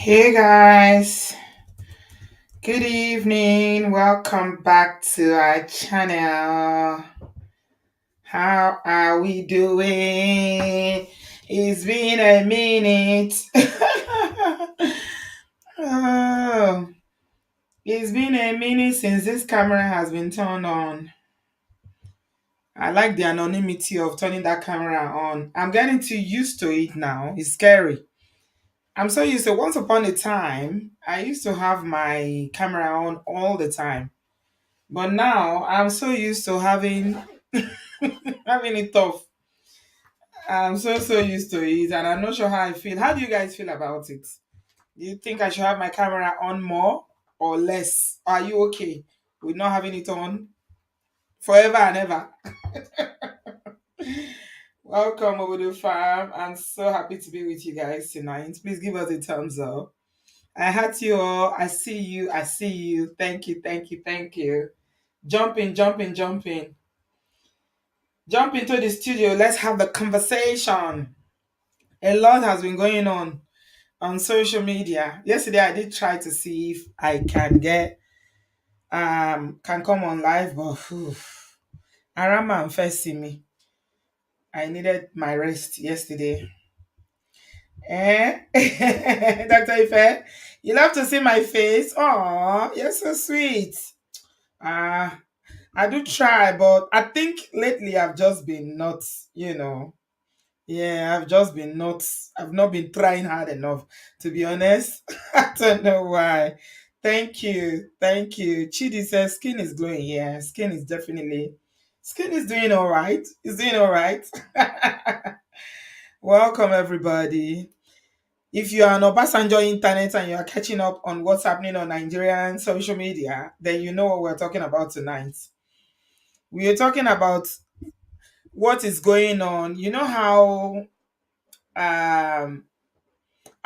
Hey guys, good evening. Welcome back to our channel. How are we doing? It's been a minute. Oh, it's been a minute since this camera has been turned on. I like the anonymity of turning that camera on. I'm getting too used to it now. It's scary. I'm so used to once upon a time, I used to have my camera on all the time. But now I'm so used to having having it off. I'm so used to it, and I'm not sure how I feel. How do you guys feel about it? Do you think I should have my camera on more or less? Are you okay with not having it on forever and ever? Welcome over to farm. I'm so happy to be with you guys tonight. Please give us a thumbs up. I heard you all. I see you. I see you. Thank you. Thank you. Thank you. Jump in, jump in, jump in. Jump into the studio. Let's have the conversation. A lot has been going on social media. Yesterday I did try to see if I can get can come on live, but Arama and first see me. I needed my rest yesterday. Eh? Dr. Ife, you love to see my face. Oh, you're so sweet. Ah, I do try, but I think lately I've just been not, you know. Yeah, I've not been trying hard enough, to be honest. I don't know why. Thank you. Thank you. Chidi says skin is glowing. Yeah, skin is doing all right. It's doing all right. Welcome, everybody. If you are on Obasanjo internet and you are catching up on what's happening on Nigerian social media, then you know what we're talking about tonight. We are talking about what is going on. You know how um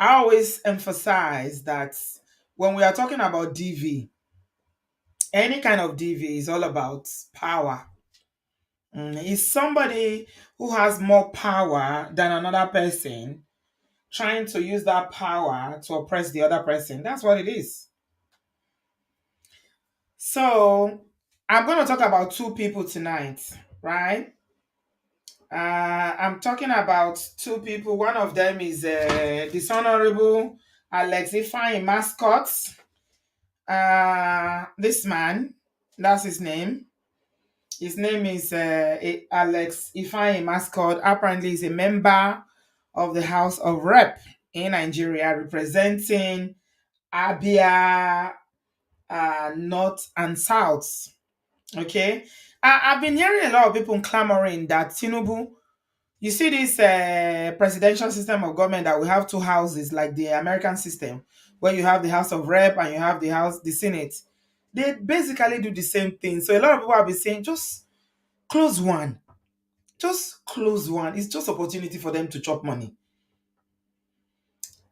I always emphasize that when we are talking about DV, any kind of DV is all about power. It's somebody who has more power than another person trying to use that power to oppress the other person. That's what it is. So, I'm going to talk about two people tonight, right? I'm talking about two people. One of them is Dishonorable Alex Ifeanyi Mascot. This man, that's his name. His name is Alex Ifeanyi Mascot. Apparently, he's a member of the House of Rep in Nigeria, representing Abia North and South. Okay, I've been hearing a lot of people clamoring that Tinubu. You see this presidential system of government that we have two houses, like the American system, where you have the House of Rep and you have the Senate. They basically do the same thing. So a lot of people have been saying, just close one, just close one. It's just opportunity for them to chop money.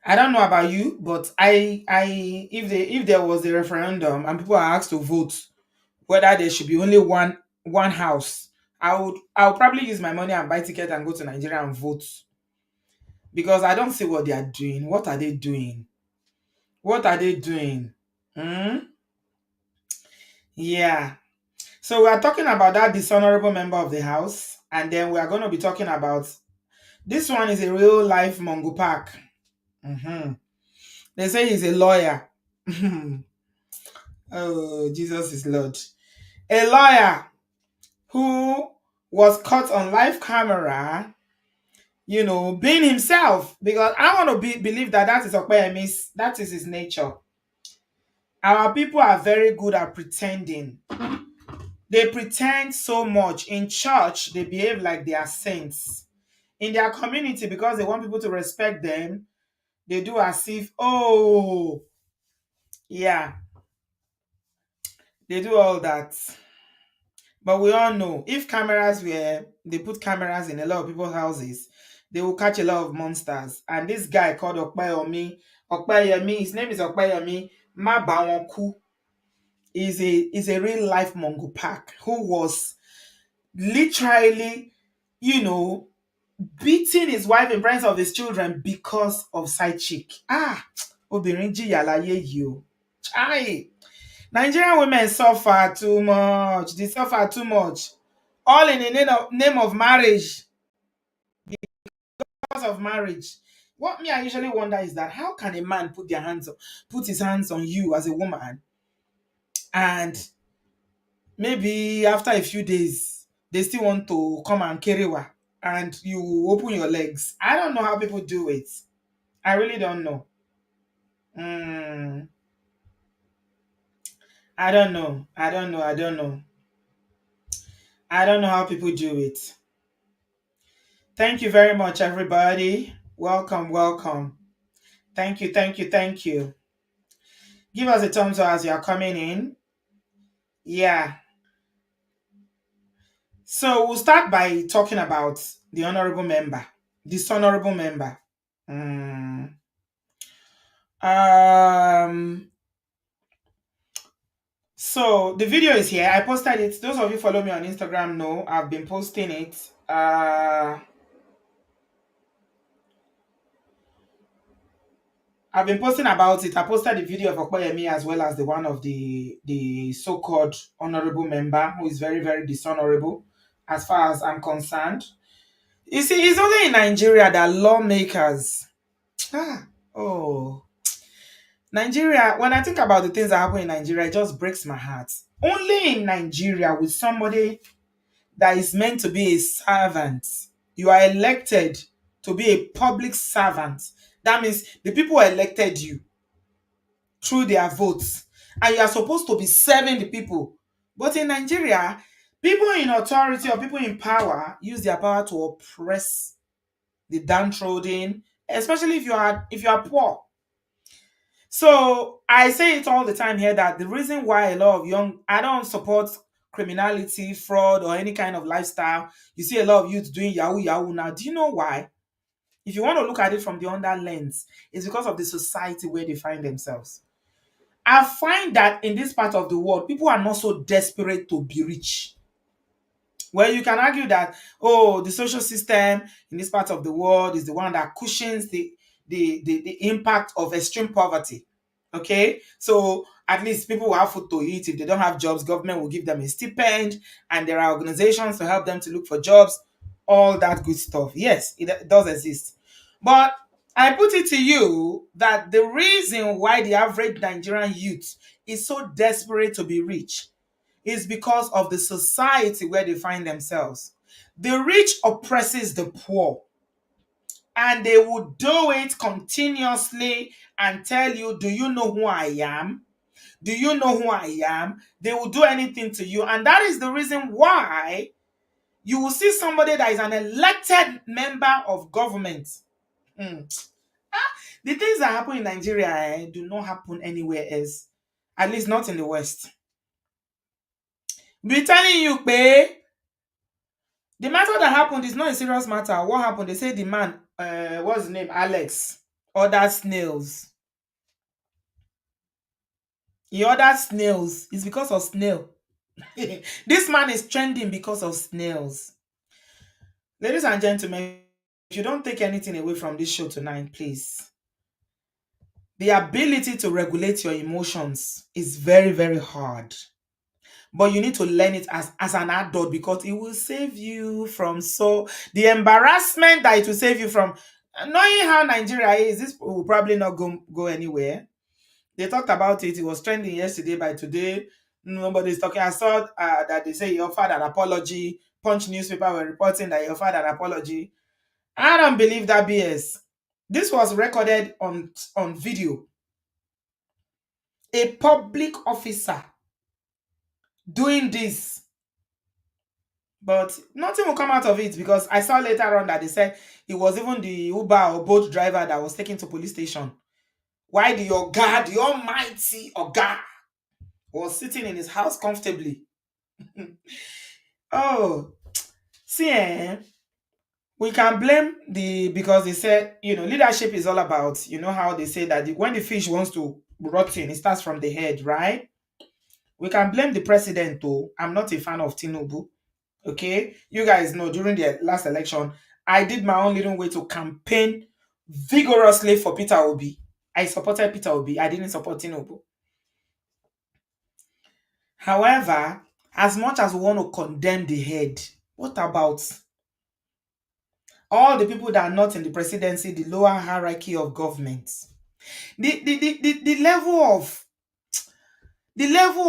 I don't know about you, but if there was a referendum and people are asked to vote whether there should be only one house, I would probably use my money and buy ticket and go to Nigeria and vote, because I don't see what they are doing. What are they doing? What are they doing? Hmm? Yeah. So we are talking about that dishonorable member of the house, and then we are going to be talking about this one is a real life Mongo Park. Mhm. They say he's a lawyer. Oh, Jesus is Lord. A lawyer who was caught on live camera, being himself, because I want to believe that that is his nature. Our people are very good at pretending. They pretend so much. In church, they behave like they are saints. In their community, because they want people to respect them, they do as if, oh, yeah, they do all that. But we all know if they put cameras in a lot of people's houses, they will catch a lot of monsters. And this guy called Okpayemi, his name is Okpayemi Mabawanku, is a real life Mongo Park who was literally, you know, beating his wife in presence of his children because of side chick. Obìnrin jìyà láyé yìí o. Chai! Nigerian women suffer too much. They suffer too much. All in the name of marriage. Because of marriage. What me I usually wonder is that how can a man put his hands on you as a woman, and maybe after a few days they still want to come and carry wa, and you open your legs. I don't know how people do it. I really don't know. Mm, I don't know. I don't know. I don't know. I don't know how people do it. Thank you very much, everybody. Welcome, welcome. Thank you, thank you, thank you. Give us a thumbs up as you are coming in. Yeah. So we'll start by talking about the honorable member, dishonorable member. Mm. Um. So the video is here. I posted it. Those of you follow me on Instagram know I've been posting it. I've been posting about it. I posted the video of Okoyemi as well as the one of the so-called honorable member who is very, very dishonorable as far as I'm concerned. You see, it's only in Nigeria that lawmakers. Oh, Nigeria, when I think about the things that happen in Nigeria, it just breaks my heart. Only in Nigeria with somebody that is meant to be a servant. You are elected to be a public servant. That means the people elected you through their votes, and you are supposed to be serving the people. But in Nigeria, people in authority or people in power use their power to oppress the downtrodden, especially if you are poor. So I say it all the time here that the reason why a lot of I don't support criminality, fraud, or any kind of lifestyle. You see a lot of youth doing yahoo yahoo now. Do you know why? If you want to look at it from the under lens, it's because of the society where they find themselves. I find that in this part of the world, people are not so desperate to be rich. Well, you can argue that, oh, the social system in this part of the world is the one that cushions the impact of extreme poverty. Okay, so at least people will have food to eat. If they don't have jobs, government will give them a stipend, and there are organizations to help them to look for jobs, all that good stuff. Yes, it does exist. But I put it to you that the reason why the average Nigerian youth is so desperate to be rich is because of the society where they find themselves. The rich oppresses the poor, and they will do it continuously and tell you, do you know who I am? Do you know who I am? They will do anything to you. And that is the reason why you will see somebody that is an elected member of government. Hmm. The things that happen in Nigeria do not happen anywhere else, at least not in the West. Be telling you, pay. The matter that happened is not a serious matter. What happened? They say the man, what's his name? Alex, ordered snails. He ordered snails. It's because of snail. This man is trending because of snails. Ladies and gentlemen, if you don't take anything away from this show tonight, please. The ability to regulate your emotions is very, very hard. But you need to learn it as an adult, because it will save you from the embarrassment that it will save you from. Knowing how Nigeria is, this will probably not go anywhere. They talked about it. It was trending yesterday. By today, nobody's talking. I saw that they say he offered an apology. Punch newspaper were reporting that he offered an apology. I don't believe that BS. This was recorded on video. A public officer doing this, but nothing will come out of it, because I saw later on that they said it was even the Uber or boat driver that was taken to police station. Why the Oga, the almighty Oga, was sitting in his house comfortably. Oh, see, we can blame because they said, leadership is all about, how they say that when the fish wants to rot in, it starts from the head, right? We can blame the president though. I'm not a fan of Tinubu. Okay, you guys know during the last election, I did my own little way to campaign vigorously for Peter Obi. I supported Peter Obi. I didn't support Tinubu. However, as much as we want to condemn the head, what about all the people that are not in the presidency, the lower hierarchy of government? The level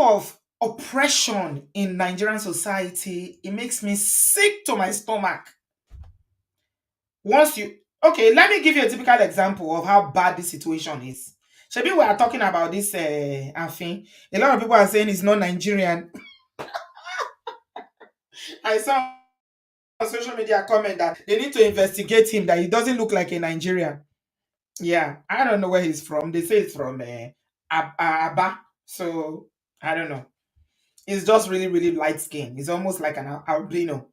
of oppression in Nigerian society, it makes me sick to my stomach. Once you Okay, let me give you a typical example of how bad this situation is. Maybe we are talking about this Afin. A lot of people are saying he's not Nigerian. I saw on social media comment that they need to investigate him, that he doesn't look like a Nigerian. Yeah, I don't know where he's from. They say it's from Aba. So I don't know. He's just really, really light skin. He's almost like an albino.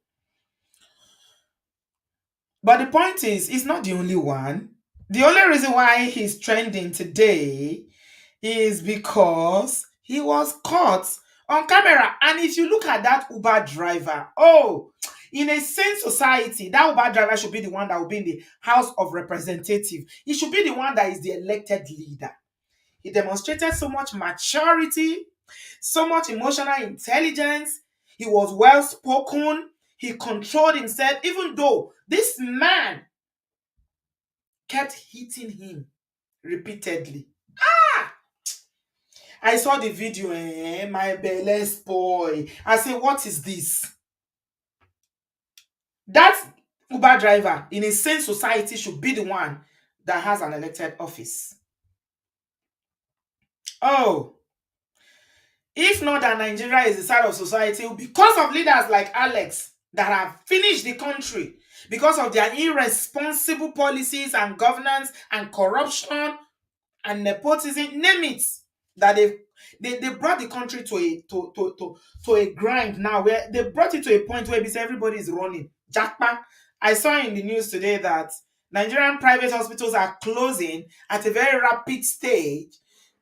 But the point is, he's not the only one. The only reason why he's trending today is because he was caught on camera. And if you look at that Uber driver, oh, in a sane society, that Uber driver should be the one that will be in the House of Representatives. He should be the one that is the elected leader. He demonstrated so much maturity, so much emotional intelligence. He was well spoken. He controlled himself, even though this man kept hitting him repeatedly. I saw the video, my belle boy. I say, what is this? That Uber driver in a sane society should be the one that has an elected office. Oh, if not that Nigeria is the side of society because of leaders like Alex that have finished the country, because of their irresponsible policies and governance and corruption and nepotism, name it, that they brought the country to a grind now, where they brought it to a point where everybody is running. Jackpa. I saw in the news today that Nigerian private hospitals are closing at a very rapid stage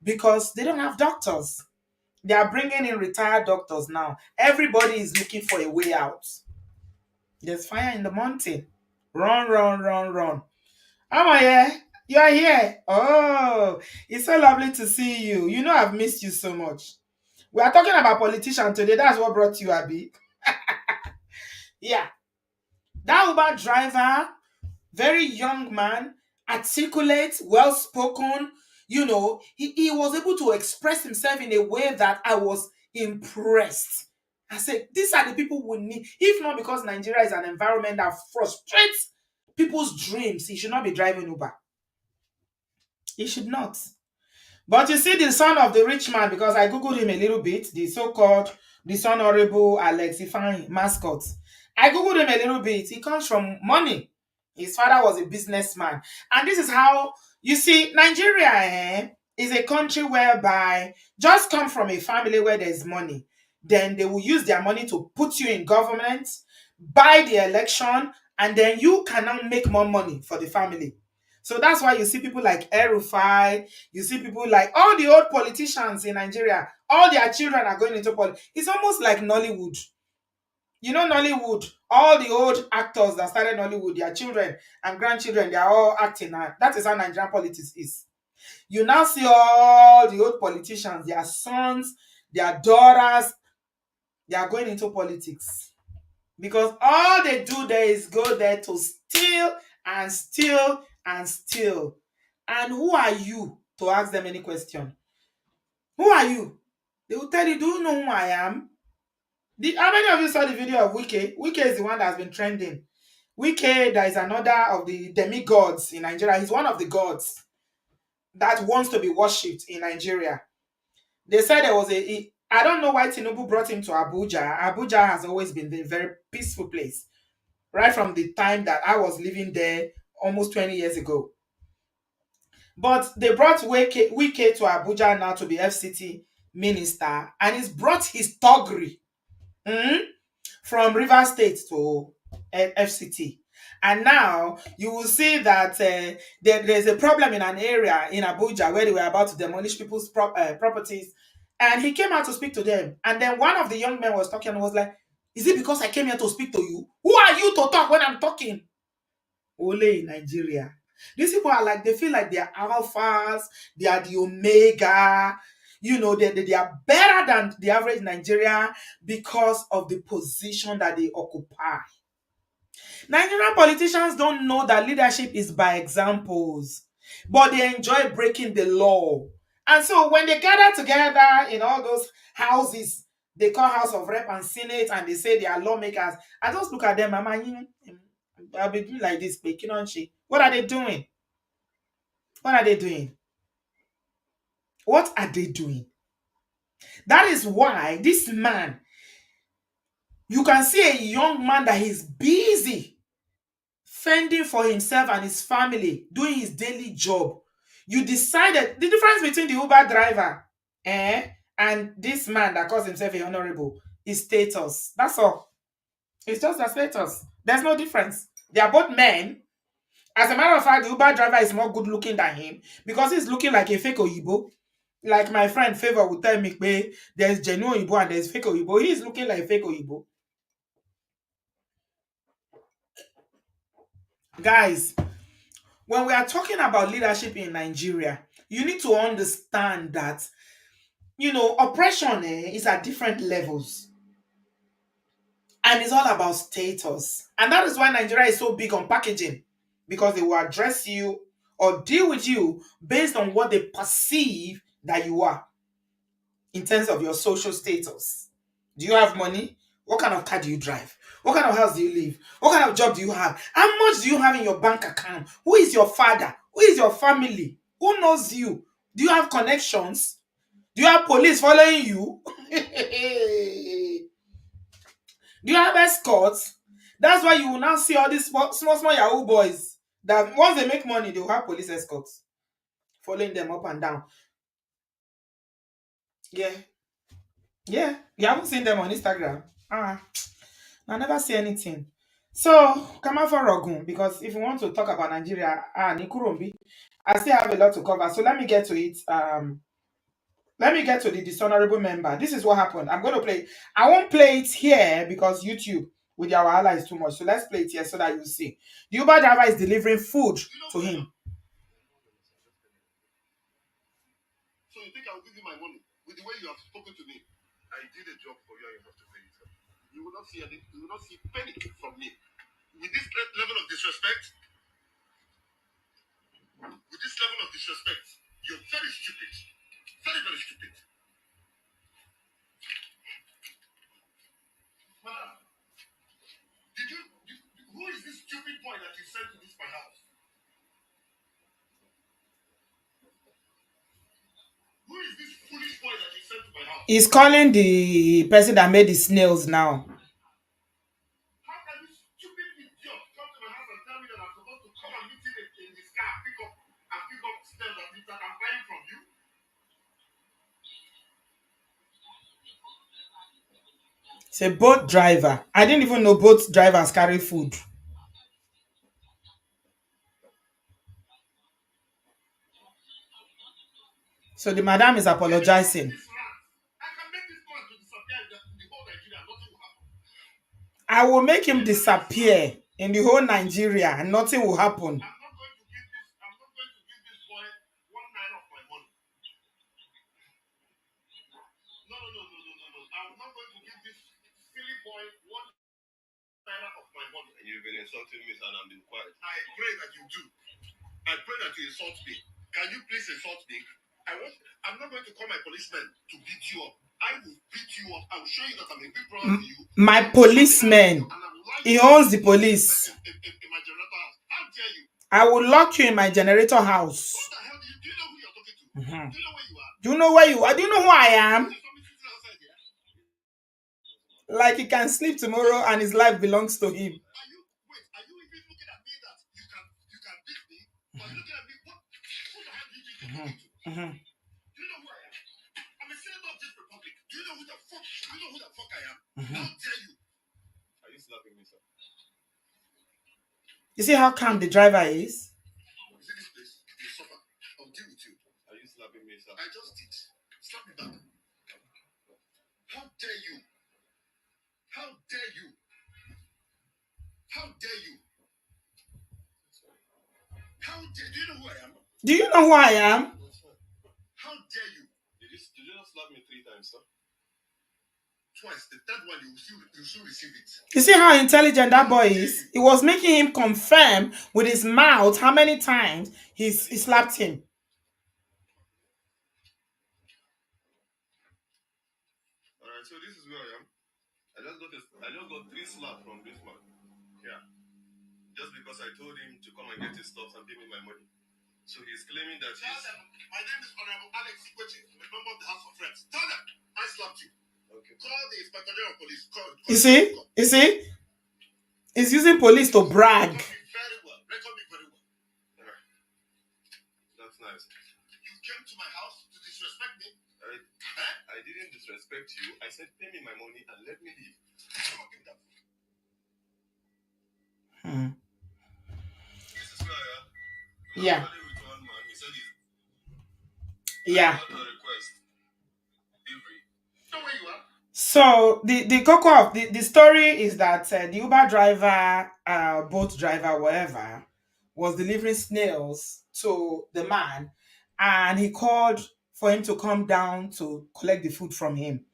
because they don't have doctors. They are bringing in retired doctors now. Everybody is looking for a way out. There's fire in the mountain. Run, run, run, run. Am I here? You are here. Oh, it's so lovely to see you. You know I've missed you so much. We are talking about politicians today. That's what brought you, Abby. Yeah. That Uber driver, very young man, articulate, well spoken. He was able to express himself in a way that I was impressed. I said, these are the people we need. If not because Nigeria is an environment that frustrates people's dreams, he should not be driving Uber. He should not. But you see, the son of the rich man, because I googled him a little bit, the so-called dishonorable Alex Ifeanyi mascot. I googled him a little bit. He comes from money. His father was a businessman, and this is how you see Nigeria. Is a country whereby just come from a family where there's money, then they will use their money to put you in government, buy the election, and then you can now make more money for the family. So that's why you see people like Erufai, you see people like all the old politicians in Nigeria, all their children are going into politics. It's almost like Nollywood. You know, Nollywood, all the old actors that started Nollywood, their children and grandchildren, they are all acting now. That is how Nigerian politics is. You now see all the old politicians, their sons, their daughters, they are going into politics. Because all they do there is go there to steal and steal and steal. And who are you to ask them any question? Who are you? They will tell you, do you know who I am? How many of you saw the video of Wike? Wike is the one that's been trending. Wike, that is another of the demigods in Nigeria. He's one of the gods that wants to be worshipped in Nigeria. They said there was I don't know why Tinubu brought him to Abuja. Abuja has always been a very peaceful place, right from the time that I was living there almost 20 years ago. But they brought Wike to Abuja now to be FCT minister, and he's brought his toggery from River State to FCT. And now you will see that there's a problem in an area in Abuja where they were about to demolish people's properties. And he came out to speak to them. And then one of the young men was talking and was like, is it because I came here to speak to you? Who are you to talk when I'm talking? Ole in Nigeria. These people are like, they feel like they are alphas, they are the omega, they are better than the average Nigeria because of the position that they occupy. Nigerian politicians don't know that leadership is by examples, but they enjoy breaking the law. And so when they gather together in all those houses, they call House of Rep and Senate, and they say they are lawmakers, I just look at them, Mama, I'll be doing like this, what are they doing? What are they doing? What are they doing? That is why this man, you can see a young man that is busy fending for himself and his family, doing his daily job. You decided the difference between the Uber driver and this man that calls himself a honorable is status. That's all. It's just a status. There's no difference. They are both men. As a matter of fact, the Uber driver is more good looking than him because he's looking like a fake Oyibo. Like my friend Favor would tell me, there's genuine Oyibo and there's fake Oyibo. He's looking like fake Oyibo. Guys, when we are talking about leadership in Nigeria, you need to understand that, oppression is at different levels. And it's all about status. And that is why Nigeria is so big on packaging, because they will address you or deal with you based on what they perceive that you are in terms of your social status. Do you have money? What kind of car do you drive? What kind of house do you live? What kind of job do you have? How much do you have in your bank account? Who is your father? Who is your family? Who knows you? Do you have connections? Do you have police following you? Do you have escorts? That's why you will now see all these small Yahoo boys that once they make money, they will have police escorts following them up and down. Yeah. Yeah. You haven't seen them on Instagram. I never see anything. So, come on for Rogun, because if you want to talk about Nigeria, Nikurumbi, I still have a lot to cover. So let me get to it. Let me get to the dishonorable member. This is what happened. I'm going to play. I won't play it here because YouTube with our ally is too much. So let's play it here so that you see. The Uber driver is delivering food to him. So you think I'll give you my money with the way you have spoken to me? I did a job for you and you have to pay it. You will not see any, you will not see a penny from me. With this level of disrespect, you're very stupid. Very, very stupid. Madam, who is this stupid boy that you sent to this my house? Who is this foolish boy that you sent to my house? He's calling the person that made the snails now. How can you stupid idiot come to my house and tell me that I'm supposed to come and meet him in this car and pick up snails that I'm buying from you? It's a boat driver. I didn't even know boat drivers carry food. So the madam is apologizing. I will make him disappear in the whole Nigeria and nothing will happen. I'm not going to give this boy 1 naira of my money. No. I'm not going to give this silly boy 1 naira of my money. And you've been insulting me, and I'm being quiet. I pray that you do. I pray that you insult me. Can you please insult me? I'm not going to call my policeman to beat you up. I will beat you up. I will show you that I'm a big brother to you. My policeman. He owns the police. In my generator house. How dare you? I will lock you in my generator house. What the hell do you know who you're talking to? Mm-hmm. Do you know where you are? Do you know where you are? Do you know who I am? Like he can sleep tomorrow and his life belongs to him. Are you even looking at me that you can beat me? Are you looking at me? Who the hell do you think you're talking to? Mm-hmm. Do you know who I am? I'm a senator of this republic. Do you know who the fuck I am? Mm-hmm. How dare you? Are you slapping me, sir? You see how calm the driver is? You see this place? You suffer. I'll deal with you. Are you slapping me, sir? I just did. Slap me back. How dare you? How dare you? How dare you? How Do you know who I am? How dare you? Did you not slap me 3 times, sir? Twice. The third one, you should receive it. You see how intelligent that boy is? It was making him confirm with his mouth how many times he slapped him. Alright, so this is where I am. I just got 3 slaps from this man. Yeah. Just because I told him to come and get his stuff and pay me my money. So he's claiming that he's... My name is Honorable Alex Ikwechi, a member of the House of Reps. Tell them I slapped you. Okay. Call the Inspector General of Police. You see? He's using police to brag. Very well. Record me very well. Alright. That's nice. You came to my house to disrespect me? I didn't disrespect you. I said pay me my money and let me leave. This is where I am. Yeah. Yeah. So the cocoa of the story is that the Uber driver, boat driver, whatever, was delivering snails to the man, and he called for him to come down to collect the food from him.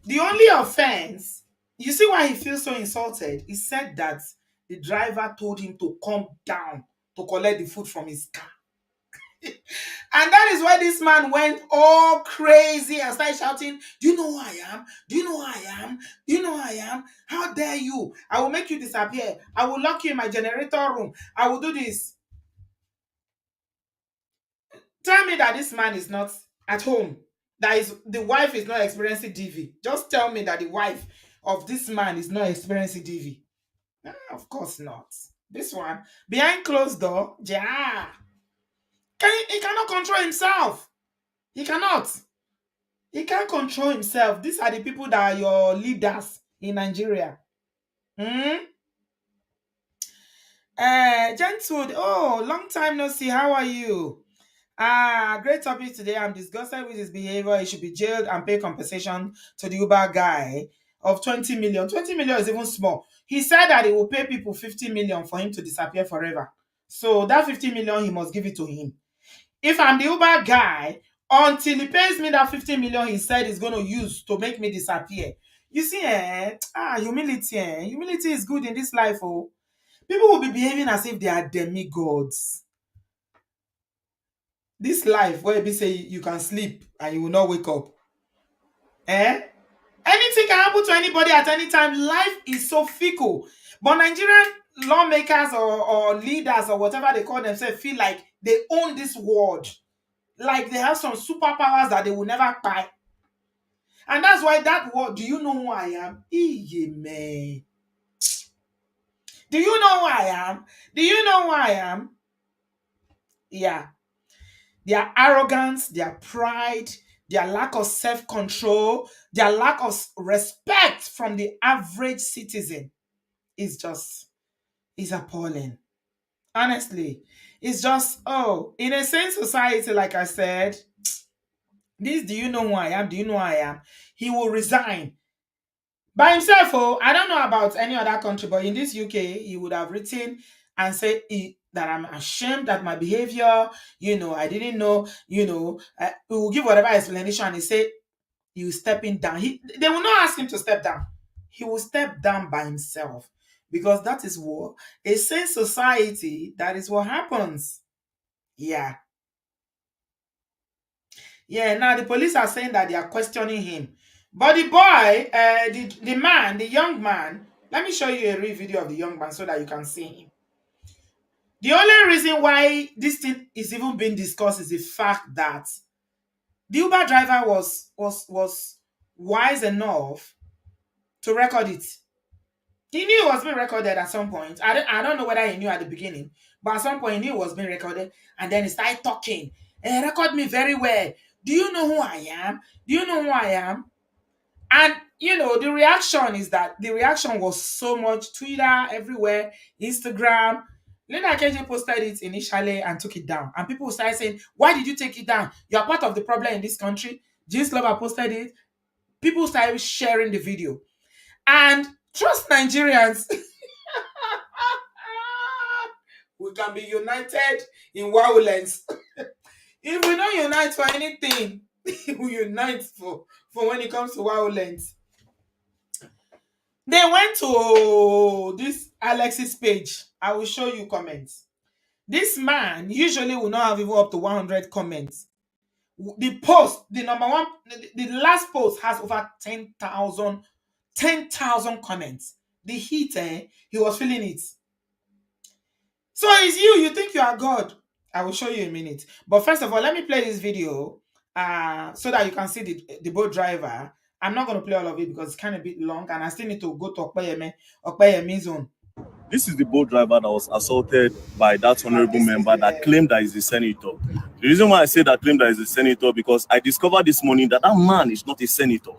The only offense, you see why he feels so insulted? He said that the driver told him to come down to collect the food from his car. And that is why this man went all crazy and started shouting, do you know who I am? Do you know who I am? Do you know who I am? How dare you? I will make you disappear. I will lock you in my generator room. I will do this. Tell me that this man is not at home. That is, the wife is not experiencing DV. Just tell me that the wife of this man is not experiencing DV. Of course not. This one, behind closed door, yeah. He cannot control himself. He cannot. He can't control himself. These are the people that are your leaders in Nigeria. Gentlewood, oh, long time no see. How are you? Great topic today. I'm disgusted with his behavior. He should be jailed and pay compensation to the Uber guy of 20 million. 20 million is even small. He said that he will pay people 50 million for him to disappear forever. So that 50 million, he must give it to him. If I'm the Uber guy, until he pays me that 50 million he said he's going to use to make me disappear. You see, humility. Humility is good in this life. Oh, people will be behaving as if they are demigods. This life where they say you can sleep and you will not wake up. Anything can happen to anybody at any time. Life is so fickle. But Nigerian lawmakers or leaders or whatever they call themselves feel like they own this world. Like they have some superpowers that they will never buy. And that's why that word, do you know who I am? Man. Do you know who I am? Do you know who I am? Yeah. Their arrogance, their pride, their lack of self-control, their lack of respect from the average citizen is appalling. Honestly, it's just, in a sane society, like I said, this, do you know who I am? Do you know who I am? He will resign by himself. I don't know about any other country, but in this UK, he would have written and said that I'm ashamed at my behavior. I didn't know, he will give whatever explanation. And he said, he was stepping down. They will not ask him to step down. He will step down by himself, because that is what a sane society, that is what happens. Yeah. Now the police are saying that they are questioning him. But the boy, the young man, let me show you a real video of the young man so that you can see him. The only reason why this thing is even being discussed is the fact that the Uber driver was wise enough to record it. He knew it was being recorded at some point. I don't know whether he knew at the beginning, but at some point he knew it was being recorded, and then he started talking. Record me very well. Do you know who I am? Do you know who I am? And the reaction was so much. Twitter, everywhere, Instagram. Lena KJ posted it initially and took it down. And people started saying, why did you take it down? You're part of the problem in this country. James Lover posted it. People started sharing the video. And trust Nigerians. We can be united in violence. If we don't unite for anything, we unite for when it comes to violence. They went to this Alex's page. I will show you comments. This man usually will not have even up to 100 comments. The post, the number one, the last post has over 10,000 comments. The heat, he was feeling it. So it's you think you are God. I will show you in a minute. But first of all, let me play this video so that you can see the boat driver. I'm not going to play all of it because it's kind of a bit long and I still need to go to Okpeyeme zone. This is the boat driver that was assaulted by that honorable member that claimed that he's a senator. The reason why I say that claim that he's a senator because I discovered this morning that man is not a senator.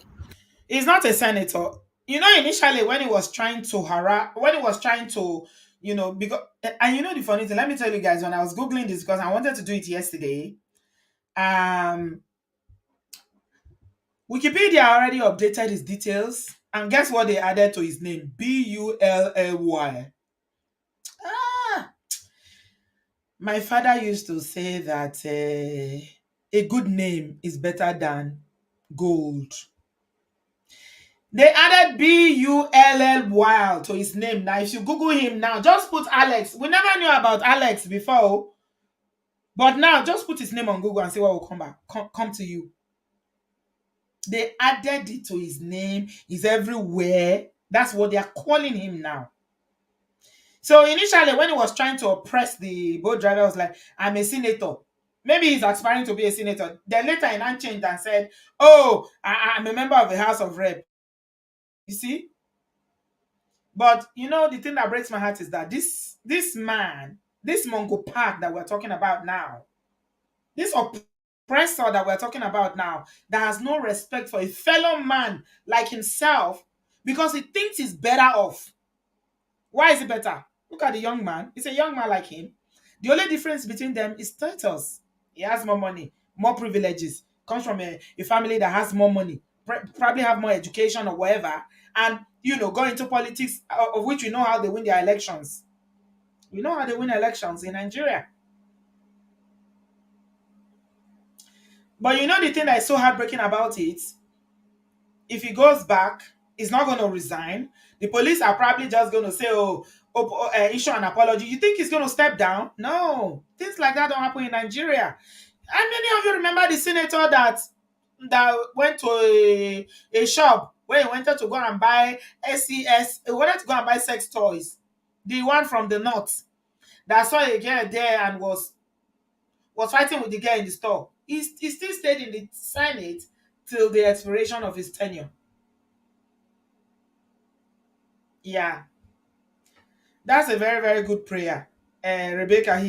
He's not a senator. You know, initially when he was trying to because, and you know the funny thing, let me tell you guys, when I was Googling this, because I wanted to do it yesterday, Wikipedia already updated his details, and guess what they added to his name? Bully. My father used to say that a good name is better than gold. They added Bull to his name. Now, if you Google him now, just put Alex. We never knew about Alex before, but now just put his name on Google and see what will come to you. They added it to his name. He's everywhere. That's what they are calling him now. So initially, when he was trying to oppress the boat driver, was like, I'm a senator. Maybe he's aspiring to be a senator. Then later he changed and said, oh, I'm a member of the House of Rep. You see? But you know, the thing that breaks my heart is that this man, this Mongo Park that we're talking about now, this oppressor that we're talking about now, that has no respect for a fellow man like himself because he thinks he's better off. Why is he better? Look at the young man. It's a young man like him. The only difference between them is status. He has more money, more privileges, comes from a family that has more money, probably have more education or whatever, and go into politics, of which we know how they win their elections. We know how they win elections in Nigeria. But you know the thing that is so heartbreaking about it? If he goes back, he's not going to resign. The police are probably just going to say, issue an apology. You think he's going to step down? No. Things like that don't happen in Nigeria. How many of you remember the senator that went to a shop where he wanted to go and buy SES, he wanted to go and buy sex toys? The one from the north that saw a girl there and was fighting with the girl in the store. He still stayed in the Senate till the expiration of his tenure. Yeah. That's a very, very good prayer. Rebecca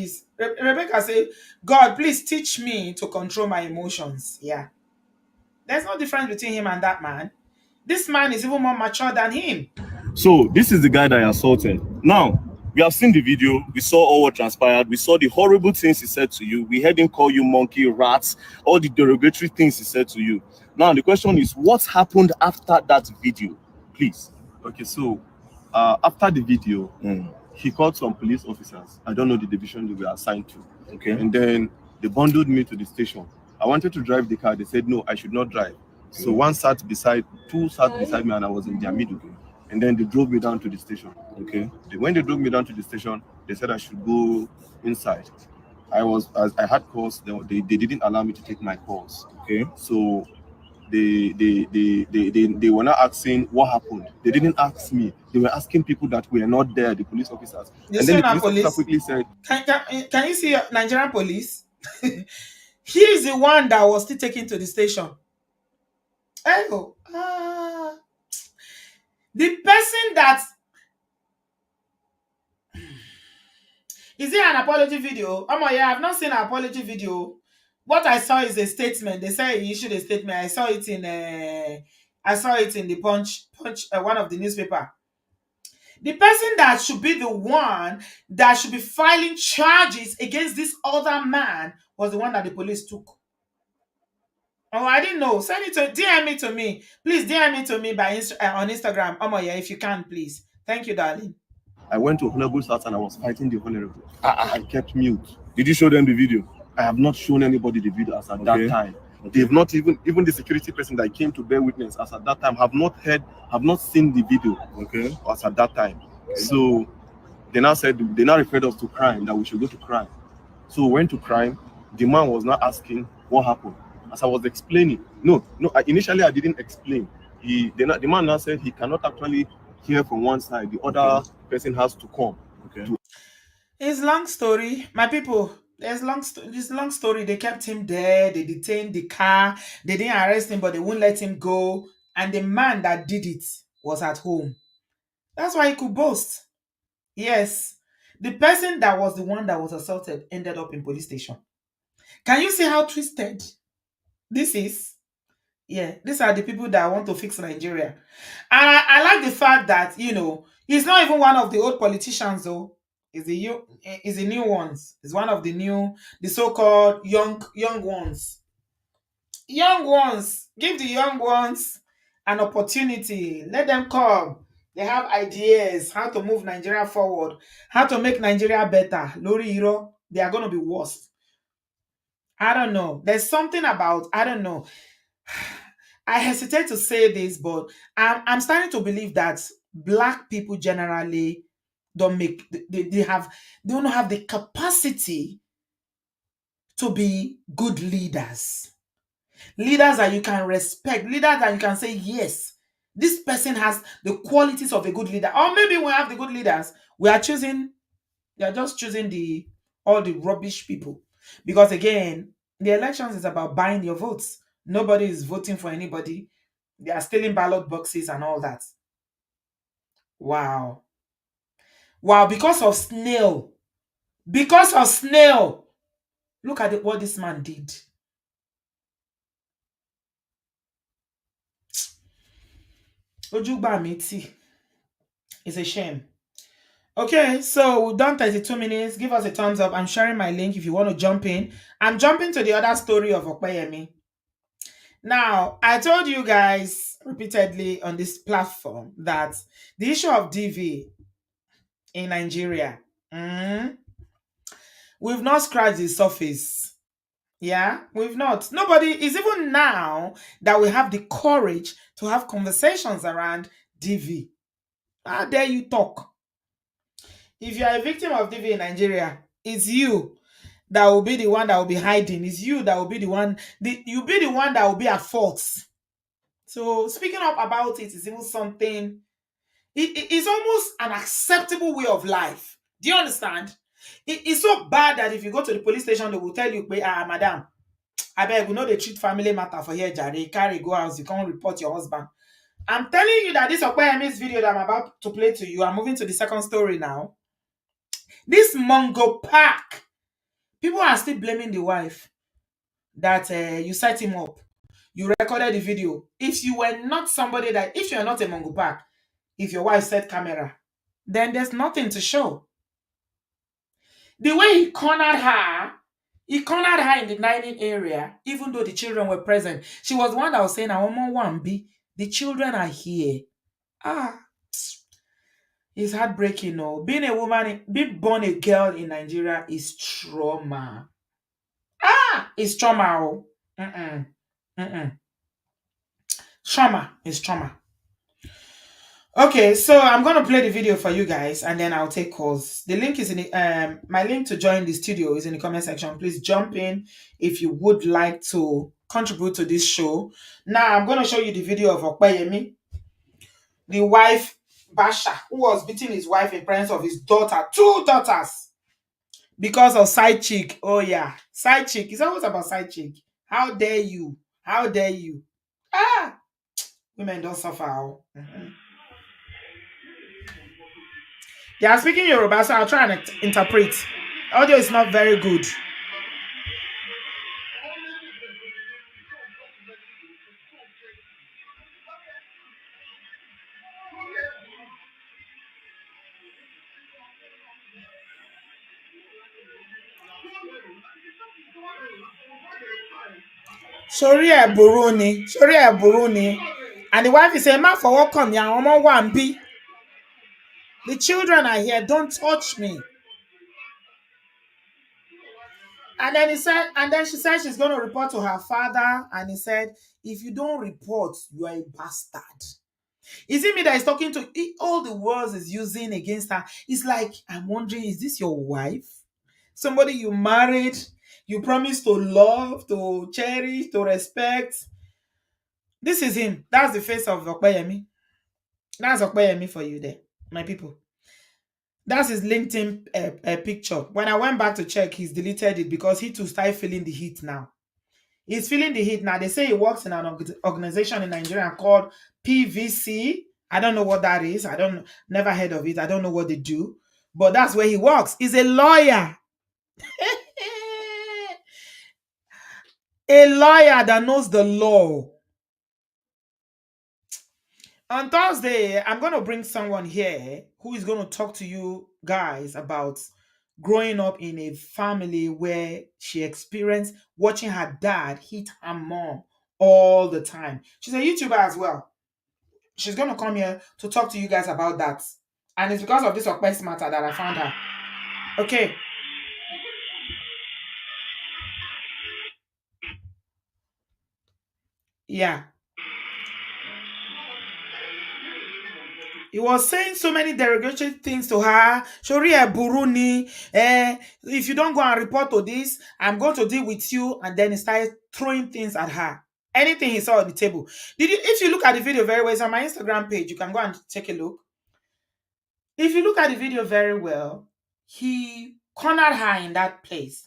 said, God, please teach me to control my emotions. Yeah. There's no difference between him and that man. This man is even more mature than him. So this is the guy that I assaulted. Now, we have seen the video. We saw all what transpired. We saw the horrible things he said to you. We heard him call you monkey, rats, all the derogatory things he said to you. Now, the question is, what happened after that video? Please. Okay, so after the video, he called some police officers. I don't know the division they were assigned to. Okay. And then they bundled me to the station. I wanted to drive the car. They said, no, I should not drive. So two sat beside me and I was in their middle. And then they drove me down to the station. Okay. When they drove me down to the station, they said I should go inside. As I had calls, they didn't allow me to take my calls. Okay. So they were not asking what happened. They didn't ask me. They were asking people that were not there, the police officers. You and see then the my police officer quickly said, can you see Nigerian police? He is the one that was still taken to the station. The person that is it an apology video? Yeah, I've not seen an apology video. What I saw is a statement. They say he issued a statement. I saw it in the Punch, one of the newspaper. The person that should be the one that should be filing charges against this other man was the one that the police took. Oh, I didn't know. Send it to DM it to me. Please DM it to me on Instagram. Yeah, if you can, please. Thank you, darling. I went to Honorable's house and I was fighting the Honorable. I kept mute. Did you show them the video? I have not shown anybody the video as at that time. They've not even the security person that came to bear witness as at that time have not seen the video. As at that time. So they now referred us to crime, that we should go to crime. So we went to crime. The man was not asking what happened. As I was explaining, initially I didn't explain. The man now said he cannot actually hear from one side. The other person has to come. It's long story, my people. This long story. They kept him there. They detained the car. They didn't arrest him, but they wouldn't let him go. And the man that did it was at home. That's why he could boast. Yes, the person that was the one that was assaulted ended up in police station. Can you see how twisted this is? Yeah, these are the people that want to fix Nigeria. And I like the fact that, he's not even one of the old politicians, though. He's the new ones. He's one of the so-called young ones. Young ones. Give the young ones an opportunity. Let them come. They have ideas how to move Nigeria forward, how to make Nigeria better. Lori Hiro, they are going to be worse. I don't know. There's something about, I don't know. I hesitate to say this, but I'm starting to believe that Black people generally don't don't have the capacity to be good leaders. Leaders that you can respect, leaders that you can say, yes, this person has the qualities of a good leader. Or maybe we have the good leaders. They are just choosing all the rubbish people. Because again, the elections is about buying your votes. Nobody is voting for anybody. They are stealing ballot boxes and all that. Wow. Wow, because of snail. Because of snail. Look at what this man did. Ojugba Miti. It's a shame. Okay, so we've done 32 minutes. Give us a thumbs up. I'm sharing my link if you want to jump in. I'm jumping to the other story of Okpeyemi. Now, I told you guys repeatedly on this platform that the issue of DV in Nigeria, we've not scratched the surface. Yeah, we've not. Nobody is even now that we have the courage to have conversations around DV. How dare you talk? If you are a victim of DV in Nigeria, it's you that will be the one that will be hiding. It's you that will be the one. You'll be the one that will be at fault. So speaking up about it is even something. It's almost an acceptable way of life. Do you understand? It's so bad that if you go to the police station, they will tell you, madam, I beg, we know they treat family matter for here, Jare. Carry go house, you can't report your husband. I'm telling you that this Okpeyemi's video that I'm about to play to you, I'm moving to the second story now. This Mongo Park, people are still blaming the wife that you set him up. You recorded the video. If you were not somebody if you're not a Mongo Park, if your wife set camera, then there's nothing to show. The way he cornered her in the dining area, even though the children were present. She was the one that was saying, I want one B. The children are here. It's heartbreaking, no. Being a woman, being born a girl in Nigeria is trauma. It's trauma. Oh. Trauma is trauma. Okay, so I'm gonna play the video for you guys, and then I'll take calls. The link is in the, my link to join the studio is in the comment section. Please jump in if you would like to contribute to this show. Now I'm gonna show you the video of Okpeyemi, the wife Basha, who was beating his wife in presence of his daughter, 2 daughters, because of side chick. Oh yeah, side chick. It's always about side chick. How dare you? How dare you? Women don't suffer. They are speaking Yoruba, so I'll try and interpret. Audio is not very good. Sorry, Buruni. And the wife is saying, "Ma for welcome, ya omo wan bi." The children are here. Don't touch me. And then he said, and then she said she's going to report to her father. And he said, if you don't report, you are a bastard. Is it me that is talking to all the words is using against her? It's like, I'm wondering, is this your wife? Somebody you married, you promised to love, to cherish, to respect. This is him. That's the face of Okpeyemi. That's Okpeyemi for you there, my people. That's his LinkedIn picture. When I went back to check, he's deleted it because he too started feeling the heat now. He's feeling the heat now. They say he works in an organization in Nigeria called PVC. I don't know what that is. Never heard of it. I don't know what they do. But that's where he works. He's a lawyer. A lawyer that knows the law. On Thursday, I'm going to bring someone here who is going to talk to you guys about growing up in a family where she experienced watching her dad hit her mom all the time. She's a YouTuber as well. She's going to come here to talk to you guys about that. And it's because of this Okpes matter that I found her. Okay. Yeah. He was saying so many derogatory things to her. Shoria Buruni, if you don't go and report to this, I'm going to deal with you. And then he started throwing things at her. Anything he saw on the table. If you look at the video very well, it's on my Instagram page. You can go and take a look. If you look at the video very well, he cornered her in that place.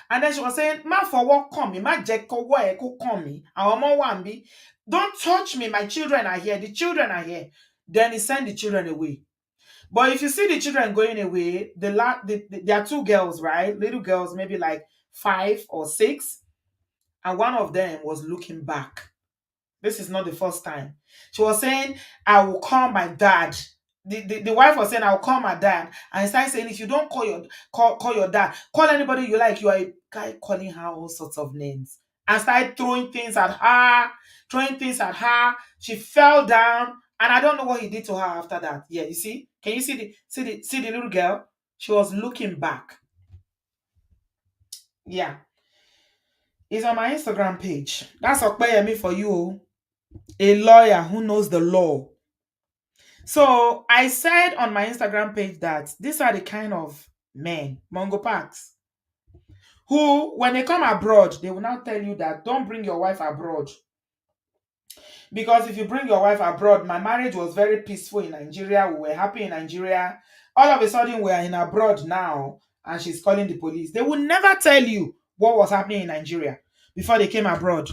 And then she was saying, "Ma for what come me? Ma jeko wa eko come me. Don't touch me. My children are here. The children are here." Then he sent the children away. But if you see the children going away, there are two girls, right? Little girls, maybe like 5 or 6, and one of them was looking back. This is not the first time. She was saying, "I will call my dad." The wife was saying, "I'll call my dad." And he started saying, "If you don't call your dad, call anybody you like." You are a guy calling her all sorts of names. And started throwing things at her. She fell down. And I don't know what he did to her after that. Yeah, you see? Can you see the little girl? She was looking back. Yeah. It's on my Instagram page. That's Okpeyemi for you. A lawyer who knows the law. So I said on my Instagram page that these are the kind of men, Mongo Parks, who, when they come abroad, they will now tell you that don't bring your wife abroad. Because if you bring your wife abroad, my marriage was very peaceful in Nigeria. We were happy in Nigeria. All of a sudden, we are in abroad now, and she's calling the police. They will never tell you what was happening in Nigeria before they came abroad.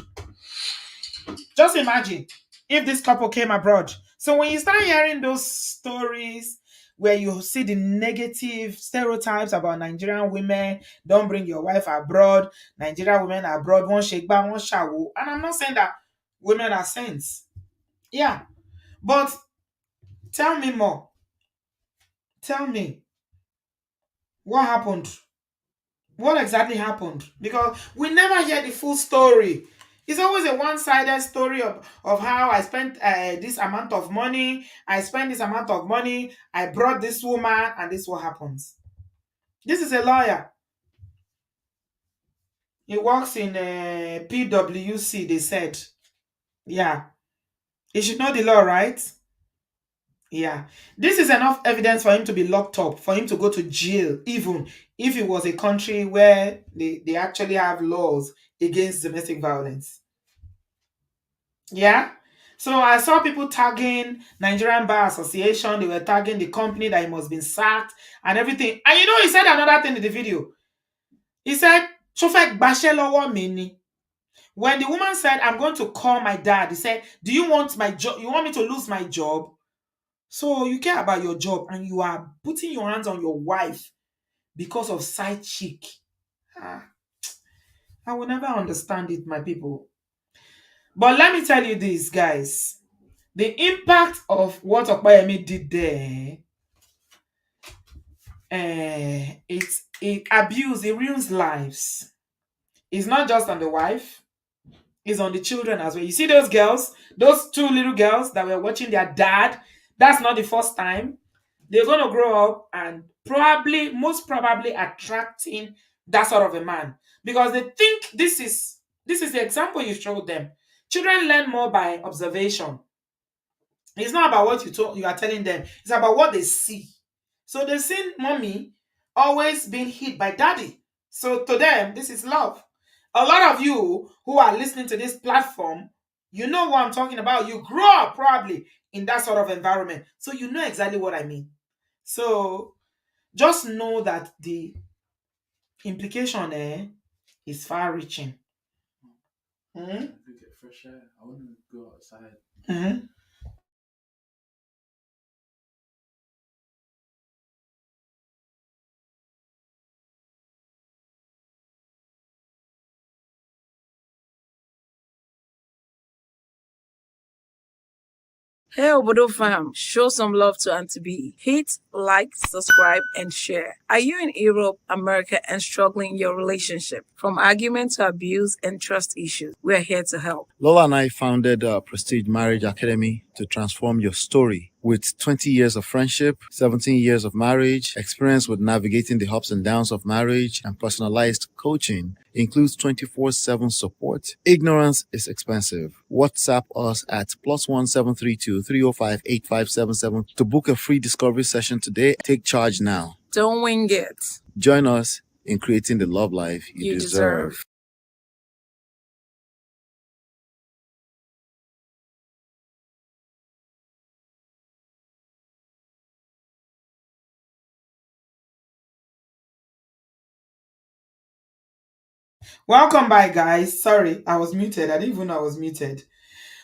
Just imagine if this couple came abroad. So when you start hearing those stories where you see the negative stereotypes about Nigerian women, don't bring your wife abroad, Nigerian women abroad, one shake back, one shawo. And I'm not saying that women are saints. Yeah. But tell me more. Tell me what happened. What exactly happened? Because we never hear the full story. It's always a one-sided story of how I spent this amount of money. I spent this amount of money. I brought this woman, and this is what happens. This is a lawyer. He works in PWC, they said. Yeah. He should know the law, right? Yeah. This is enough evidence for him to be locked up, for him to go to jail, even if it was a country where they actually have laws against domestic violence. Yeah. So I saw people tagging Nigerian Bar Association. They were tagging the company that he must be sacked and everything. And you know, he said another thing in the video. He said, "Shofek bashelowo mini." When the woman said, "I'm going to call my dad," he said, "Do you want my job? You want me to lose my job? So you care about your job and you are putting your hands on your wife because of side chick." I will never understand it, my people. But let me tell you this, guys. The impact of what Okpeyemi did there, it abuse, it ruins lives. It's not just on the wife, it's on the children as well. You see those girls, those 2 little girls that were watching their dad, that's not the first time. they're going to grow up and probably, most probably, attracting that sort of a man because they think this is the example you showed them. Children learn more by observation. It's not about what you are telling them. It's about what they see. So they've seen mommy always being hit by daddy. So to them, this is love. A lot of you who are listening to this platform, you know what I'm talking about. You grew up probably in that sort of environment. So you know exactly what I mean. So just know that the implication is far reaching. Mm-hmm. Get fresh air. I want to go outside. Mm-hmm. Hey Obodo fam, show some love to Auntie B. Hit, like, subscribe, and share. Are you in Europe, America, and struggling in your relationship? From argument to abuse and trust issues, we're here to help. Lola and I founded Prestige Marriage Academy to transform your story. With 20 years of friendship, 17 years of marriage, experience with navigating the ups and downs of marriage, and personalized coaching, includes 24/7 support. Ignorance is expensive. WhatsApp us at +1732 305 8577 to book a free discovery session today. Take charge now. Don't wing it. Join us in creating the love life you deserve. Welcome back, guys. Sorry, I was muted. I didn't even know I was muted.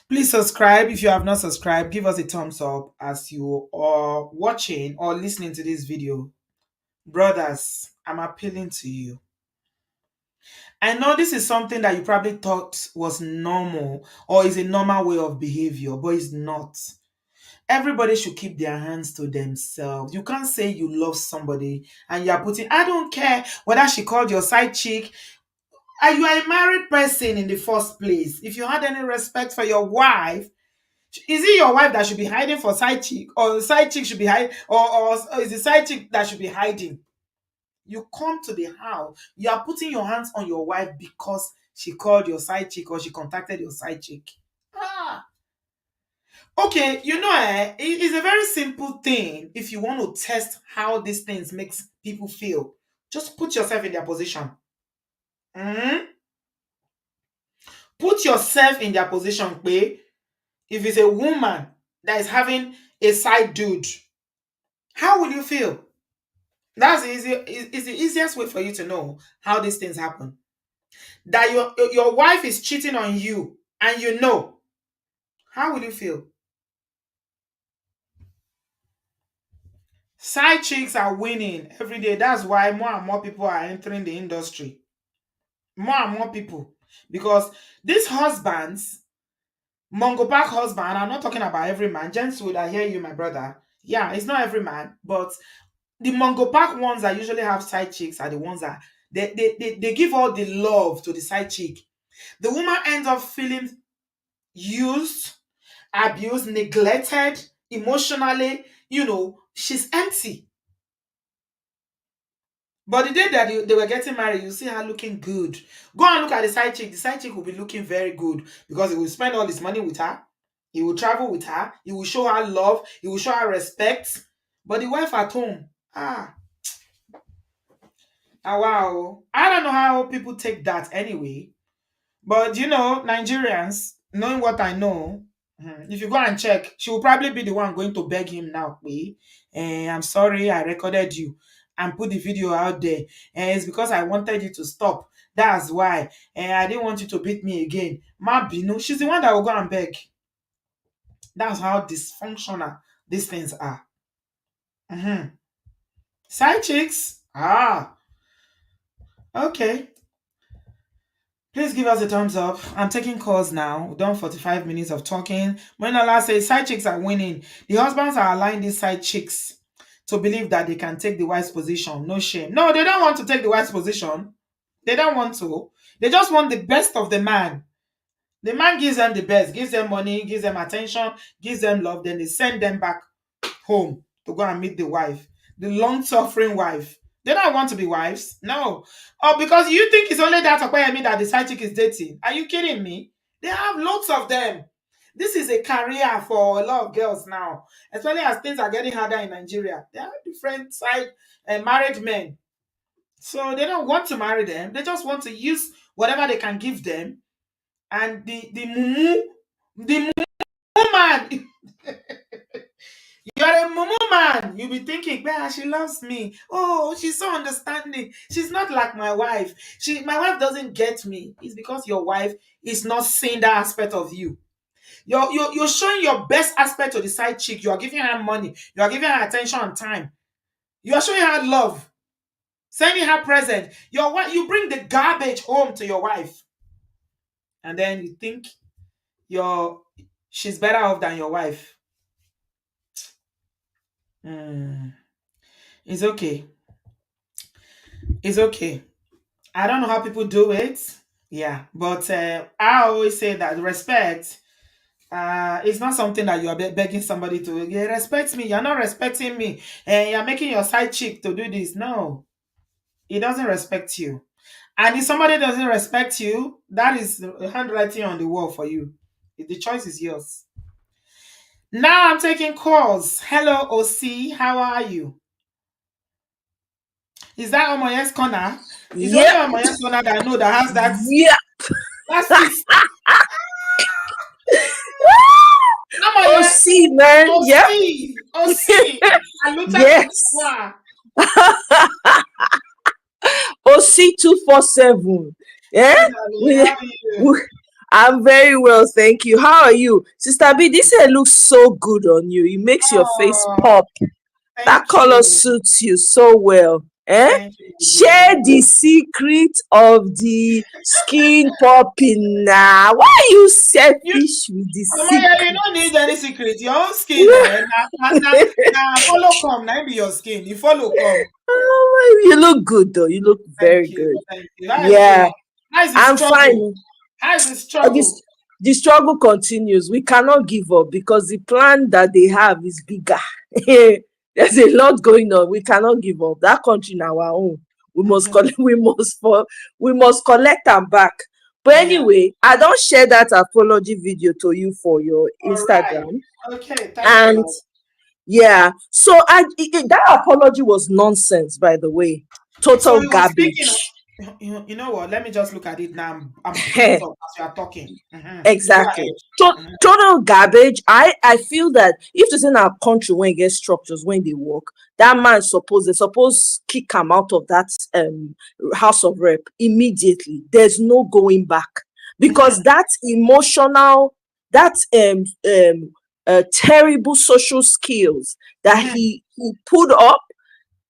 Please subscribe if you have not subscribed. Give us a thumbs up as you are watching or listening to this video. Brothers, I'm appealing to you. I know this is something that you probably thought was normal or is a normal way of behavior, but it's not. Everybody should keep their hands to themselves. You can't say you love somebody and you are putting, I don't care whether she called your side chick. And you are a married person in the first place. If you had any respect for your wife, is it your wife that should be hiding for side chick, or the side chick should be hiding, or is the side chick that should be hiding? You come to the house, you are putting your hands on your wife because she called your side chick or she contacted your side chick. Ah, okay, it's a very simple thing. If you want to test how these things makes people feel, just put yourself in their position. Mhm. Put yourself in their position, babe. If it's a woman that is having a side dude, how will you feel? That's it's the easiest way for you to know how these things happen. That your wife is cheating on you and you know. How will you feel? Side chicks are winning every day. That's why more and more people are entering the industry. More and more people. Because these husbands, Mongo Park husband, I'm not talking about every man. Gentlewood, I hear you, my brother. Yeah, it's not every man, but the Mongo Park ones that usually have side chicks are the ones that they give all the love to the side chick. The woman ends up feeling used, abused, neglected emotionally. She's empty. But the day that they were getting married, you see her looking good. Go and look at the side chick. The side chick will be looking very good because he will spend all his money with her. He will travel with her. He will show her love. He will show her respect. But the wife at home, wow. I don't know how people take that anyway. But Nigerians, knowing what I know, if you go and check, she will probably be the one going to beg him now. I'm sorry, I recorded you and put the video out there. It's because I wanted you to stop. That's why. I didn't want you to beat me again. Ma Binu, she's the one that will go and beg. That's how dysfunctional these things are. Side chicks? Okay. Please give us a thumbs up. I'm taking calls now. We've done 45 minutes of talking. Moinola says side chicks are winning. The husbands are allowing these side chicks to believe that they can take the wife's position. No shame. No, they don't want to take the wife's position. They don't want to. They just want the best of the man. The man gives them the best, gives them money, gives them attention, gives them love. Then they send them back home to go and meet the wife, the long-suffering wife. They don't want to be wives. No. Oh, because you think it's only that Okoyemi that the side chick is dating. Are you kidding me? They have lots of them. This is a career for a lot of girls now, especially as things are getting harder in Nigeria. There are different side married men. So they don't want to marry them. They just want to use whatever they can give them. And the mumu man, you're a mumu man. You'll be thinking, "Man, she loves me. Oh, she's so understanding. She's not like my wife. My wife doesn't get me." It's because your wife is not seeing that aspect of you. You're showing your best aspect to the side chick. You are giving her money. You are giving her attention and time. You are showing her love, sending her present. Your wife, you bring the garbage home to your wife, and then you think she's better off than your wife. It's okay. It's okay. I don't know how people do it. Yeah, but I always say that respect it's not something that you are begging somebody to respect me. You're not respecting me, and you're making your side chick to do this. No, he doesn't respect you. And if somebody doesn't respect you, that is handwriting on the wall for you. The choice is yours. Now I'm taking calls. Hello, OC. How are you? Is that Omoye's corner? It's only Yep. Omoye's corner that I know that has that. Yeah. That's it. OC, man. Yep. OC. I looked at Yes. OC 247. Yeah. How are you? I'm very well, thank you. How are you? Sister B, this hair looks so good on you. It makes your face pop. That color suits you so well. Share the secret of the skin popping now. Why are you selfish with the secret? You don't need any secret. Your own skin, follow come. Now be your skin. You follow come. Oh, you look good though. You look very good. Thank you. Yeah, I'm fine. How's the struggle? The struggle continues. We cannot give up because the plan that they have is bigger. There's a lot going on. We cannot give up. That country in our own. We must collect. We must collect them back. But anyway, I don't share that apology video to you for your Instagram. Right. Okay. Thank you. Yeah. So that apology was nonsense, by the way. Total garbage. You know what? Let me just look at it now. I'm picking up as you are talking. Exactly. Total garbage. I feel that if it's in our country when it gets structures, when they work, that man they're supposed kick him out of that House of Rep immediately. There's no going back. Because that emotional, that terrible social skills that he put up,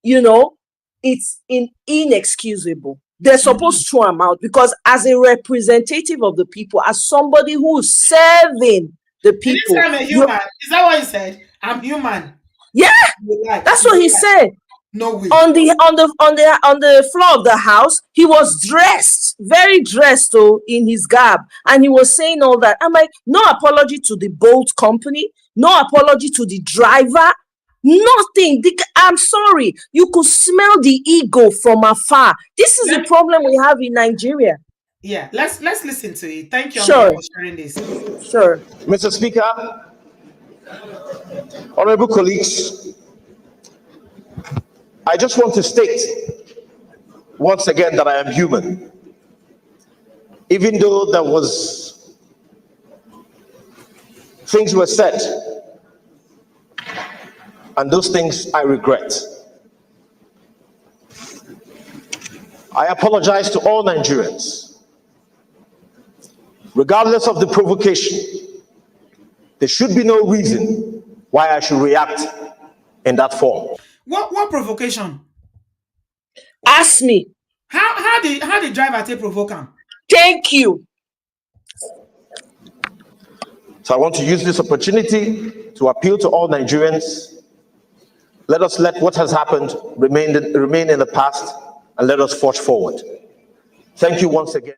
it's inexcusable. They're supposed to throw him out because as a representative of the people, as somebody who's serving the people. I'm a human. Is that what he said? I'm human. Yeah, that's what he said. No way. On the floor of the house, he was very dressed in his garb, and he was saying all that. I'm like, no apology to the Bolt company, no apology to the driver. Nothing. I'm sorry. You could smell the ego from afar. This is the problem we have in Nigeria. Yeah, let's listen to it. Thank you for sharing this. Sure. Mr. Speaker, honorable colleagues, I just want to state once again that I am human. Even though things were said, and those things I regret. I apologize to all Nigerians. Regardless of the provocation, there should be no reason why I should react in that form. What provocation? Ask me. How did driver take provoke him? Thank you. So I want to use this opportunity to appeal to all Nigerians. Let us let what has happened remain in the past, and let us forge forward. Thank you once again.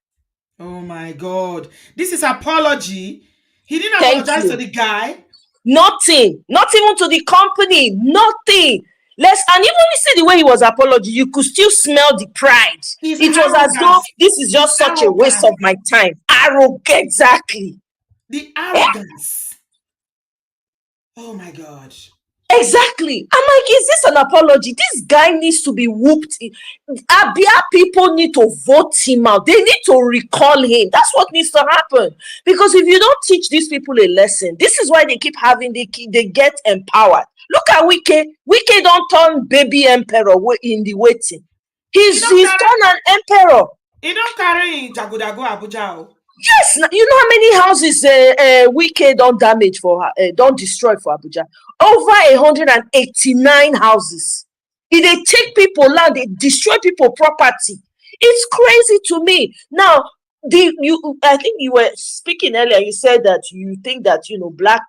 Oh my God. This is apology. He didn't apologize to the guy. Nothing. Not even to the company. Nothing. And even you see the way he was apologizing, you could still smell the pride. His It was as though arrogance. this is just His such a waste of arrogance. my time. Arrogant, exactly. The arrogance. Oh my God. Exactly. I'm like, is this an apology? This guy needs to be whooped. Abia people need to vote him out. They need to recall him. That's what needs to happen. Because if you don't teach these people a lesson, this is why they keep having, they get empowered. Look at Wike. Wike don't turn baby emperor in the waiting. He's turned an emperor. He don't carry Jagodago Abuja. Yes, you know how many houses Wike don't damage for don't destroy for Abuja? Over 189 houses. If they take people land, they destroy people property. It's crazy to me. Now, I think you were speaking earlier. You said that you think that black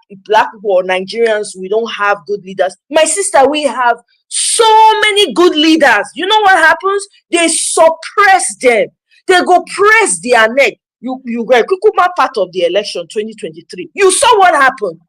people or Nigerians, we don't have good leaders. My sister, we have so many good leaders. You know what happens? They suppress them. They go press their neck. You were Kukuma part of the election 2023. You saw what happened.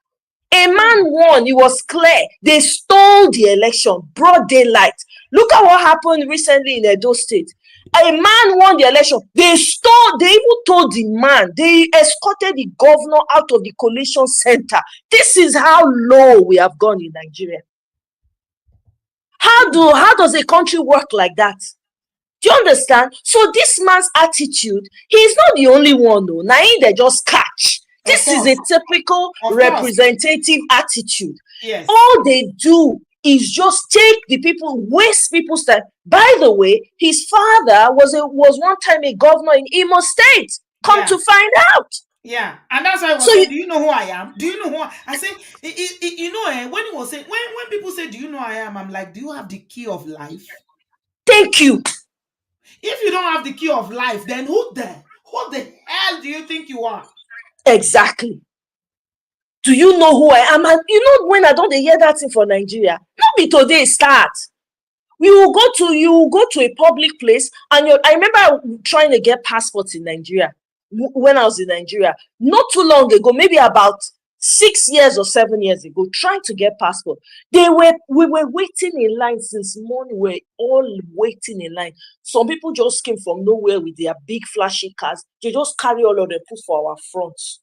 A man won. It was clear. They stole the election, broad daylight. Look at what happened recently in Edo State. A man won the election. They even told the man, they escorted the governor out of the collation center. This is how low we have gone in Nigeria. How does a country work like that? Do you understand? So this man's attitude, he's not the only one, though. Now they just catch. This is a typical representative attitude. Yes. All they do is just take the people, waste people's time. By the way, his father was one time a governor in Imo State. Come to find out. Yeah, and that's why I was saying, do you know who I am? Do you know who I say? When he was saying, when people say, "Do you know who I am?" I'm like, "Do you have the key of life?" Thank you. If you don't have the key of life, then who the hell do you think you are? Exactly. Do you know who I am? And when I don't hear that thing for Nigeria, not be today start. You will go to a public place, and I remember trying to get passports in Nigeria when I was in Nigeria not too long ago, maybe about 6 years or 7 years ago, trying to get passport. We were waiting in line since morning. We're all waiting in line. Some people just came from nowhere with their big flashy cars. They just carry all of them, put for our fronts.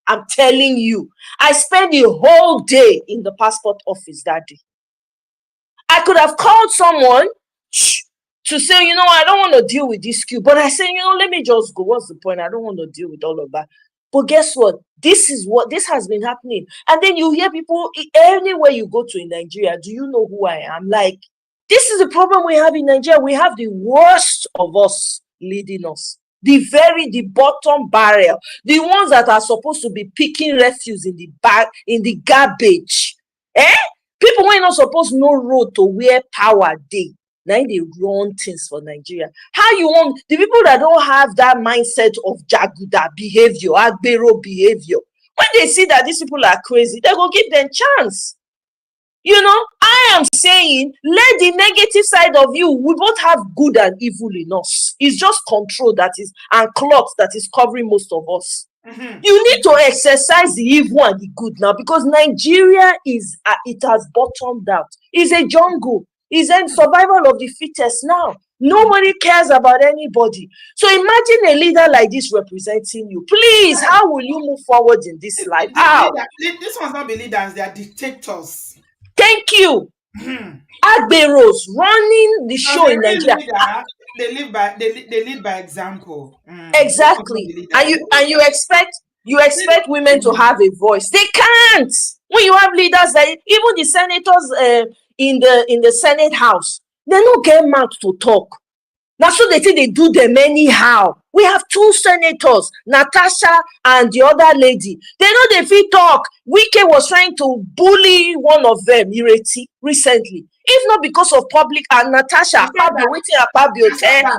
I'm telling you, I spent the whole day in the passport office that day. I could have called someone to say, I don't want to deal with this queue. But I said, let me just go. What's the point? I don't want to deal with all of that. But guess what? This has been happening. And then you hear people, anywhere you go to in Nigeria, do you know who I am? Like, this is the problem we have in Nigeria. We have the worst of us leading us. The bottom barrel. The ones that are supposed to be picking refuse in the garbage. People who are not supposed to know road to where power dey. Now they run things for Nigeria. How you want the people that don't have that mindset of Jaguda behavior, Agbero behavior? When they see that these people are crazy, they go give them chance. I am saying, let the negative side of you. We both have good and evil in us. It's just control and cloth that is covering most of us. Mm-hmm. You need to exercise the evil and the good now, because Nigeria it has bottomed out. It's a jungle. It's a survival of the fittest now. Nobody cares about anybody. So imagine a leader like this representing you. Please, how will you move forward in this life? How? This one's not be leaders, they are dictators. Thank you. Agberos running the show in Nigeria. They lead by example. Exactly. And you expect women to have a voice. They can't. When you have leaders that even the senators in the Senate House, they don't get mouth to talk. Now, so they think they do them anyhow. We have 2 senators, Natasha and the other lady. They know they fit talk. Wike was trying to bully one of them, Ireti, recently. If not because of public and Natasha,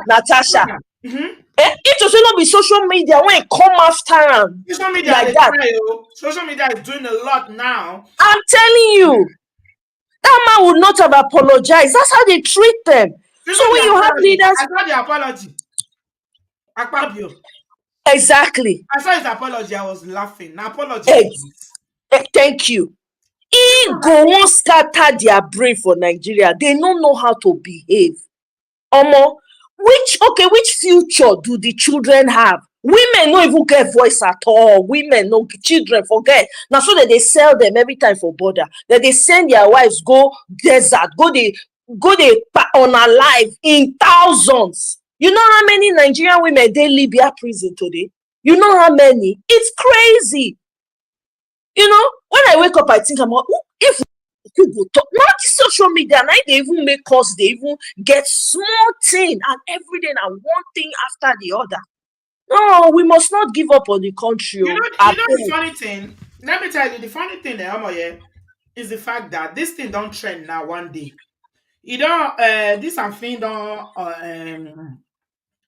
Natasha. Mm-hmm. It should not be social media when it come after them. Social media like that. Social media is doing a lot now. I'm telling you, that man would not have apologized. That's how they treat them. So when you have leaders, I saw the apology. Akpabio. Exactly. I saw his apology. I was laughing. Apology. Thank you. go on scatter their brain for Nigeria. They don't know how to behave. Omo, which future do the children have? Women no even get voice at all. Women, no children, forget. Now so that they sell them every time for border. That they send their wives go desert, go they on alive in thousands. You know how many Nigerian women they Libya prison today? You know how many? It's crazy. You know, when I wake up, I think about if we go talk. Now this social media, now they even make us, they even get small thing, and every day now one thing after the other. No, we must not give up on the country. You know the funny thing. Let me tell you, the funny thing, is the fact that this thing don't trend now one day. You don't. This and thing don't.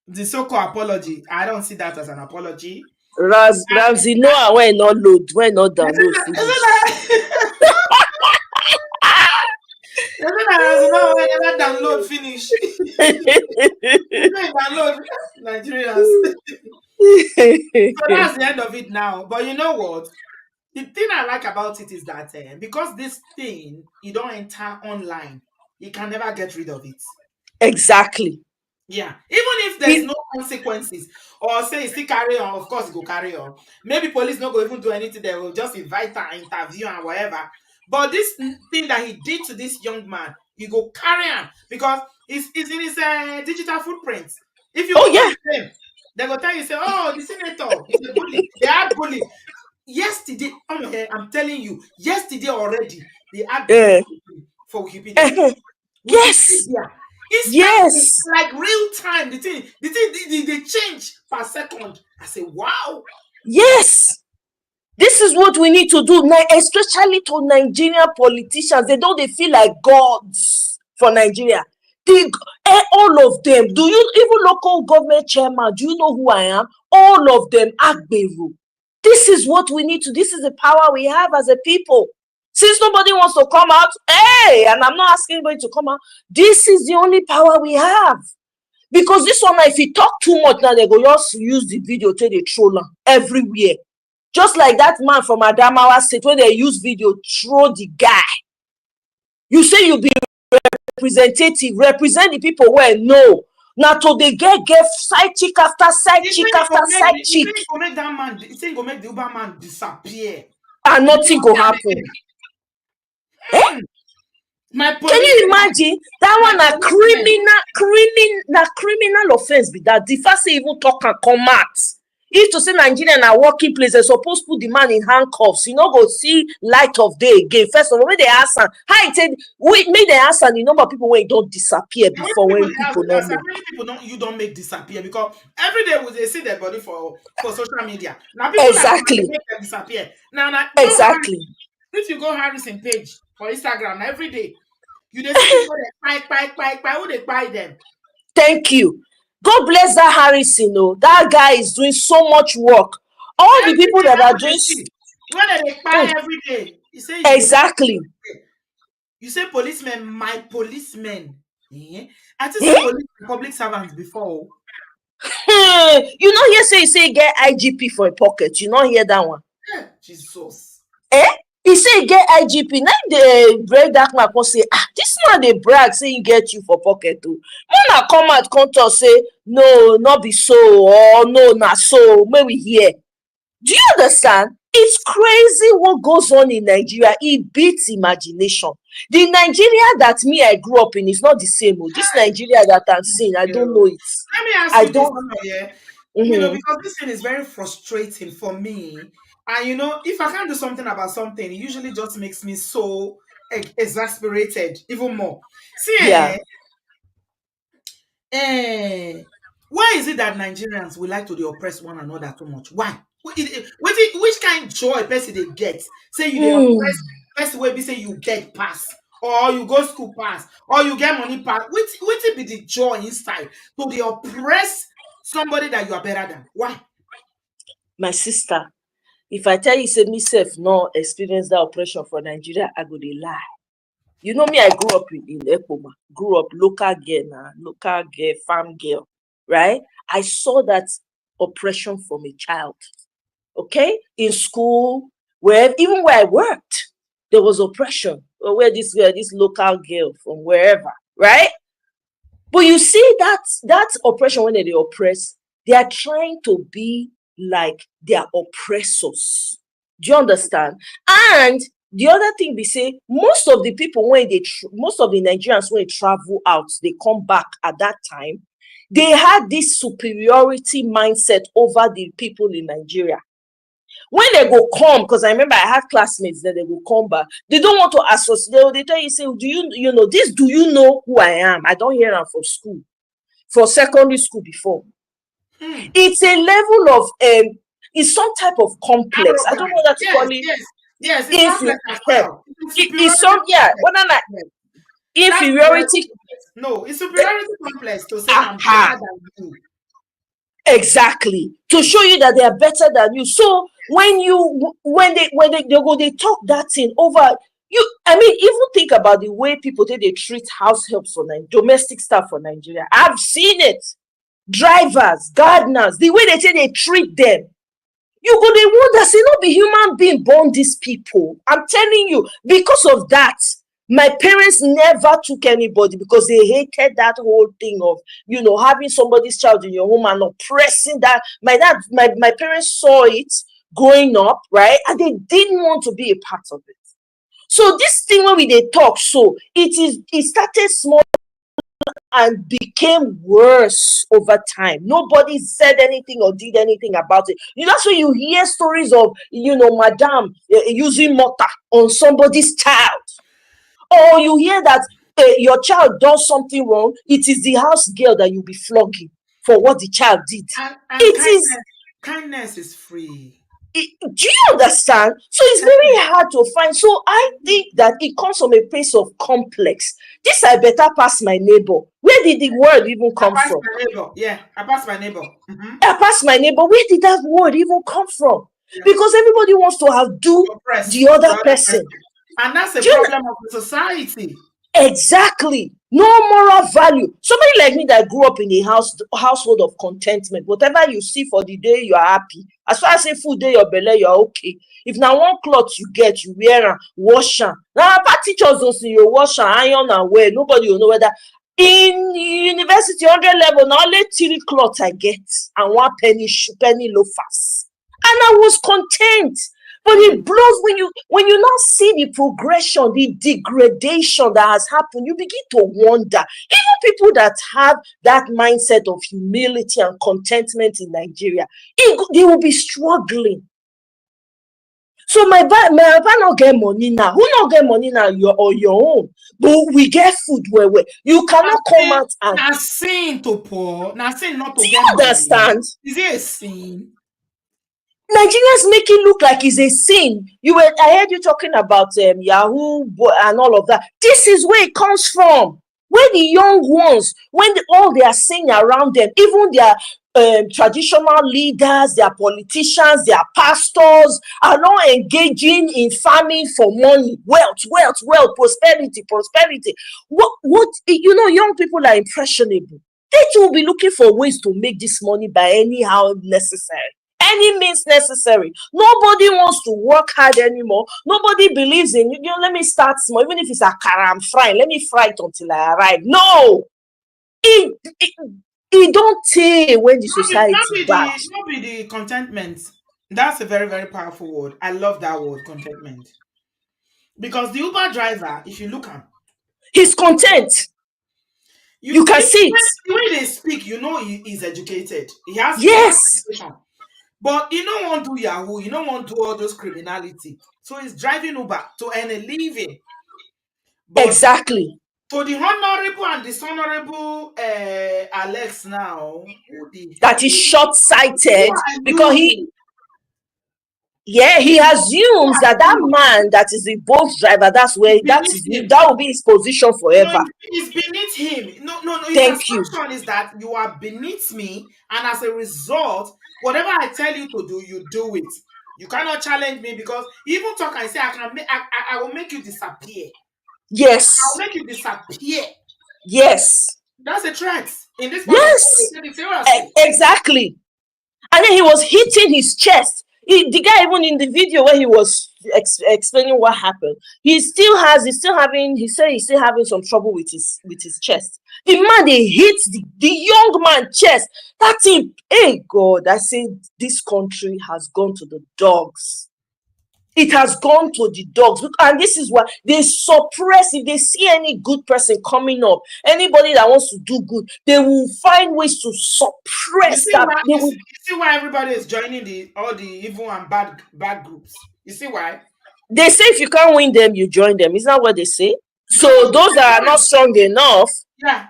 The so-called apology. I don't see that as an apology. Ramsey, no, when not load, when not download. Isn't that? When download finish. Download Nigerians. So that's the end of it now. But you know what? The thing I like about it is that because this thing, you don't enter online, you can never get rid of it. Exactly. Yeah. Even if there's no consequences, or say you still carry on, of course you go carry on. Maybe police not go even do anything, they will just invite her, interview and whatever. But this thing that he did to this young man, you go carry on because it's in his digital footprint. If you go to them, they go tell you, say, oh, the senator is a bully. They had bully. Yesterday, I'm telling you, yesterday already, they had for Wikipedia. Yes. It's like real time. The thing they change per second. I say, wow. Yes. This is what we need to do now, especially to Nigerian politicians. They feel like gods for Nigeria. All of them. Do you even local government chairman? Do you know who I am? All of them Agberu. This is what we need to. This is the power we have as a people. Since nobody wants to come out, hey, and I'm not asking anybody to come out. This is the only power we have. Because this one, if you talk too much now, they go just use the video till they troll them everywhere. Just like that man from Adamawa State, when they use video, throw the guy. You say you be representative, represent the people where no. Now to they get side chick after side chick after side chick. You think go make that man, you think go make the Uber man disappear. And nothing go happen. Eh? Can you imagine that one a criminal offense be that the first even talk and come out. If to say Nigerian are working place, they're supposed to put the man in handcuffs. You know, go see light of day again. First of all, when they ask her, how it said, make they ask her the number of people when it don't disappear before when people know. Many people you don't make disappear because every day they see their body for social media. Now people exactly make them disappear. Now exactly. If you go Harrison page for Instagram every day, you just see people who they buy them. Thank you. God bless that Harrison. That guy is doing so much work. All the people that are doing when they buy every day, you say exactly. You say policemen, my policemen. I just see police public servants before. You know, here say get IGP for a pocket. You not hear that one? Jesus. He say get IGP. Now they break that man come say, this man they brag say he get you for pocket too. When I come out come talk say no, not be so, or no, not so. May we hear? Do you understand? It's crazy what goes on in Nigeria. It beats imagination. The Nigeria that me I grew up in is not the same. This Nigeria that I'm seeing, I don't know it. Let me ask you this, you know, because this thing is very frustrating for me. And you know, if I can't do something about something, it usually just makes me so exasperated even more. See, why is it that Nigerians will like to oppress one another too much? Why? Which kind of joy person they get? Say you oppress person where be say you get pass, or you go school pass, or you get money pass. Which be the joy inside to the oppress somebody that you are better than? Why? My sister, if I tell you say myself no experience that oppression for Nigeria, I go dey lie. You know me, I grew up in Ekpoma, grew up local girl, farm girl, right? I saw that oppression from a child, okay? In school, even where I worked. there was oppression. Or where this local girl from wherever, right? But you see that oppression, when they oppress, they are trying to be like their oppressors. Do you understand? And the other thing we say, most of the people most of the Nigerians when they travel out, they come back at that time. They had this superiority mindset over the people in Nigeria. When they go come, because I remember I had classmates that they will come back, they don't want to associate. They tell you, say, do you know this? Do you know who I am? I don't hear them from school, for secondary school before. It's a level of it's some type of complex. I don't know what to call it. Yes, it's complex as well. It's some inferiority. No, it's superiority complex to say I'm better than you. Exactly, to show you that they are better than you. So when they talk that thing over you, I mean, even think about the way people they treat house helps for domestic staff for Nigeria. I've seen it. Drivers, gardeners, the way they treat them. You go, they wonder, say, not be human being born these people. I'm telling you, because of that, my parents never took anybody, because they hated that whole thing of, having somebody's child in your home and oppressing that. My parents saw it growing up, right? And they didn't want to be a part of it. So this thing when they talk, so it started small and became worse over time. Nobody said anything or did anything about it. That's why you hear stories of, madam using mortar on somebody's child. Or you hear that your child does something wrong, it is the house girl that you'll be flogging for what the child did. And kindness is free. Do you understand? So it's very hard to find. So I think that it comes from a place of complex. This I better pass my neighbor. Where did the word even come from? I passed my neighbor. I passed my neighbor. Where did that word even come from? Yeah. Because everybody wants to outdo the other person. And that's a problem of the society. Exactly. No moral value. Somebody like me that grew up in a household of contentment. Whatever you see for the day, you are happy. As far as say food day your belly, you are okay. If now one cloth you get, you wear and wash and now apart teachers don't see you wash and iron and wear. Nobody will know whether in university 100 level now only 3 cloths I get and 1 penny loafers. And I was content. But it blows when you now see the progression, the degradation that has happened, you begin to wonder. Even people that have that mindset of humility and contentment in Nigeria, they will be struggling. So my papa not get money now. Who not get money now? You're on your own. But we get food where you cannot come out and now sin to poor, now sin not to get money. Understand? Is it a sin? Nigerians make it look like it's a sin. I heard you talking about Yahoo and all of that. This is where it comes from. When the young ones, when all they are saying around them, even their traditional leaders, their politicians, their pastors are not engaging in farming for money, wealth, prosperity. What young people are impressionable. They too will be looking for ways to make this money by anyhow necessary. Any means necessary. Nobody wants to work hard anymore. Nobody believes in let me start small, even if it's a car I'm frying, let me fry it until I arrive. No, it don't take when the society not be the contentment. That's a very, very powerful word. I love that word, contentment, because the Uber driver, if you look at, he's content. You can see it. The way they speak, he's educated. He has education. But you don't want to do Yahoo, you don't want to do all those criminality. So he's driving Uber to earn a living. But exactly. To the honorable and dishonorable Alex now, that is short-sighted because he assumes that man that is the boat driver, that will be his position forever. No, it's beneath him. No. His assumption is that you are beneath me, and as a result, whatever I tell you to do, you do it. You cannot challenge me, because you even talk and say I will make you disappear. Yes. I'll make you disappear. Yes. That's a threat. In this yes. Exactly. And then he was hitting his chest. The guy, even in the video where he was explaining what happened, he said he's still having some trouble with his chest. The man, they hit the young man chest. That thing, hey God, I say this country has gone to the dogs. It has gone to the dogs, and this is why they suppress. If they see any good person coming up, anybody that wants to do good, they will find ways to suppress that. You see why everybody is joining all the evil and bad groups. You see why? They say if you can't win them, you join them. Isn't that what they say? So those that are not strong enough, yeah.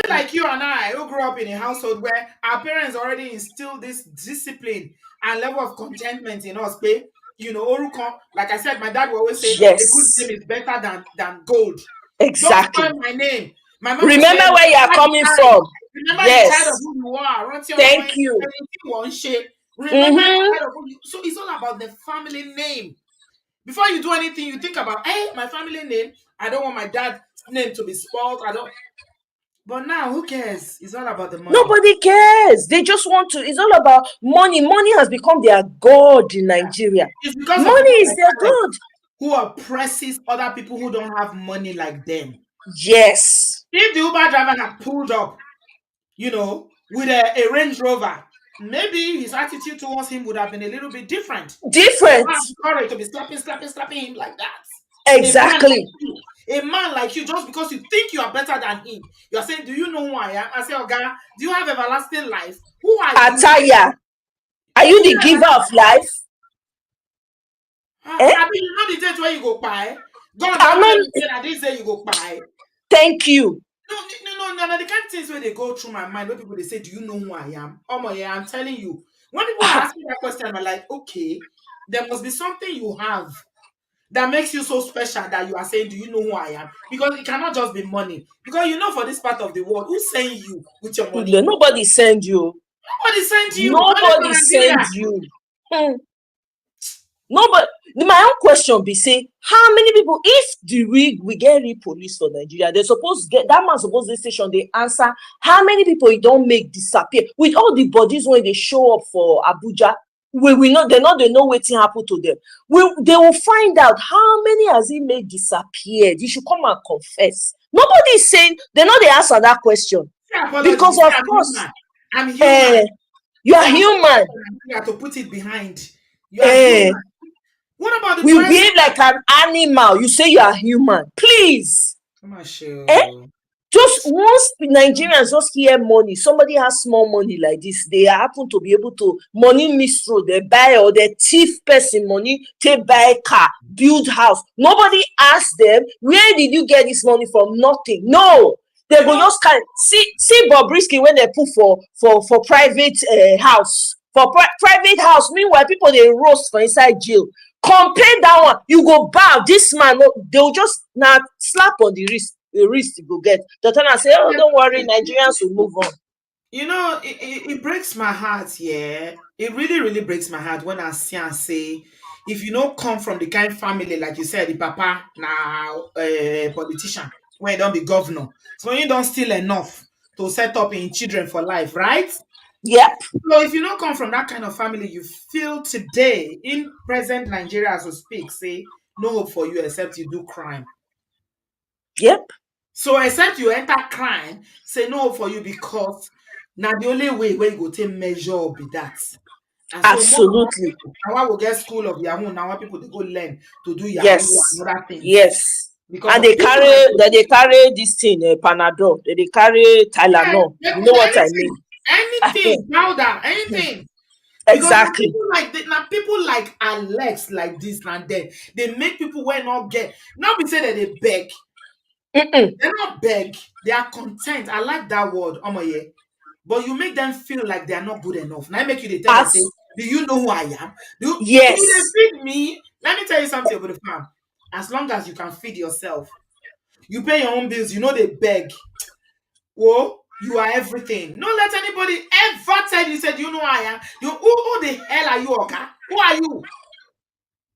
Like you and I, who grew up in a household where our parents already instilled this discipline and level of contentment in us, babe. You know, like I said, my dad will always say, yes, a good name is better than gold. Exactly. Don't spoil my name. My mom remember said, where you are coming from. Remember yes. the child of who you are. Thank you. Remember the child of who you. So it's all about the family name. Before you do anything, you think about, hey, my family name. I don't want my dad's name to be spoiled. But now, who cares? It's all about the money. Nobody cares. They just want to. It's all about money. Money has become their god in Nigeria. It's because money is their god. Who oppresses other people who don't have money like them. Yes. If the Uber driver had pulled up, you know, with a Range Rover, maybe his attitude towards him would have been a little bit different. Different. Courage to be slapping him like that. Exactly. A man like you, just because you think you are better than him, you are saying, do you know who I am? I say, Oga, do you have everlasting life? Who are you? Ataya. Are you the giver of life? I mean, you know the date where you go buy. God, I didn't say you go buy. Thank you. No, the kind of things where they go through my mind, where people they say, do you know who I am? Oh my, yeah, I'm telling you. When people ask me that question, I'm like, okay, there must be something you have that makes you so special that you are saying, do you know who I am? Because it cannot just be money. Because you know, for this part of the world, who's sending you with your money? Nobody send you. Nobody sent you. Nobody send you. Nobody. My own question be say, how many people, if we get police for Nigeria, they supposed get that man supposed this station, they answer how many people you don't make disappear with all the bodies when they show up for Abuja. We know they know what happened to them. They will find out how many has he made disappeared. You should come and confess. Nobody is saying they know they answer that question. Because of course I'm human. You are human. You have to put it behind. You are human. What about the we behave like an animal? You say you are human. Please. Just once Nigerians just hear money, somebody has small money like this, they happen to be able to money mistro, they buy or they thief person money, take buy car, build house. Nobody asks them, where did you get this money from? Nothing. No. They go just see Bobrisky when they put for private house. For private house, meanwhile, people they roast for inside jail. Compare that one, you go bow. This man, they'll just now slap on the wrist you go get. The turn and say, oh, don't worry, Nigerians will move on. You know, it breaks my heart, yeah. It really, really breaks my heart when I see and say, if you don't come from the kind of family, like you said, the papa now politician, when you don't be governor, so you don't steal enough to set up in children for life, right? Yep. So if you don't come from that kind of family, you feel today in present Nigeria as we speak, say no hope for you except you do crime. Yep. So except you enter crime, say no hope for you because now the only way where you go take measure will be that. And absolutely. So now I will get school of Yahoo. Now what people they go learn to do Yahoo and other things. Yes. Because and they carry this thing, Panadol. They carry Tylenol. Yeah, you know what I mean? Anything, powder, anything. Exactly. People like Alex like this and then they make people when not get. Not be say that they beg. They're not beg. They are content. I like that word, Omoye. But you make them feel like they are not good enough. Now I make you the tell them, say, do you know who I am? Yes. Do you feed me? Let me tell you something about the farm. As long as you can feed yourself, you pay your own bills, you know they beg. Whoa, you are everything. Don't let anybody ever tell you, said, you know who I am. Who the hell are you, okay? Who are you?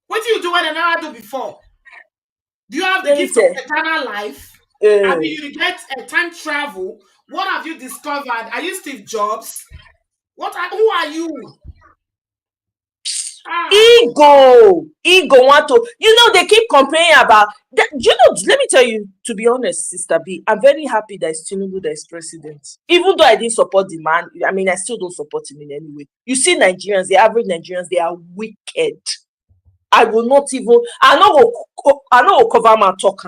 What do you do when I never do before? Do you have the gift of eternal life? Have you get a time travel? What have you discovered? Are you Steve Jobs? Who are you? Ego want to, they keep complaining about that. Let me tell you, to be honest, Sister B, I'm very happy that it's Tinubu that is president. Even though I didn't support the man, I mean, I still don't support him in any way. You see, Nigerians, the average Nigerians, they are wicked. I know cover my talk.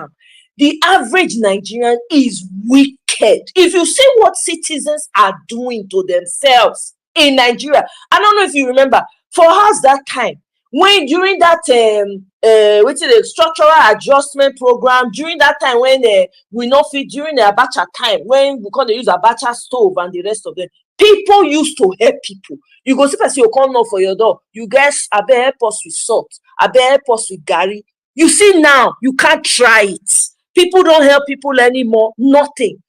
The average Nigerian is wicked. If you see what citizens are doing to themselves in Nigeria, I don't know if you remember, for us that time, when during that what's the structural adjustment program, during that time when we not fit, during the Abacha time, when we can't use Abacha stove and the rest of them, people used to help people. You go see person you come knock for your door, you guys abeg help us with salt, abeg help us with garri. You see now, you can't try it. People don't help people anymore, nothing.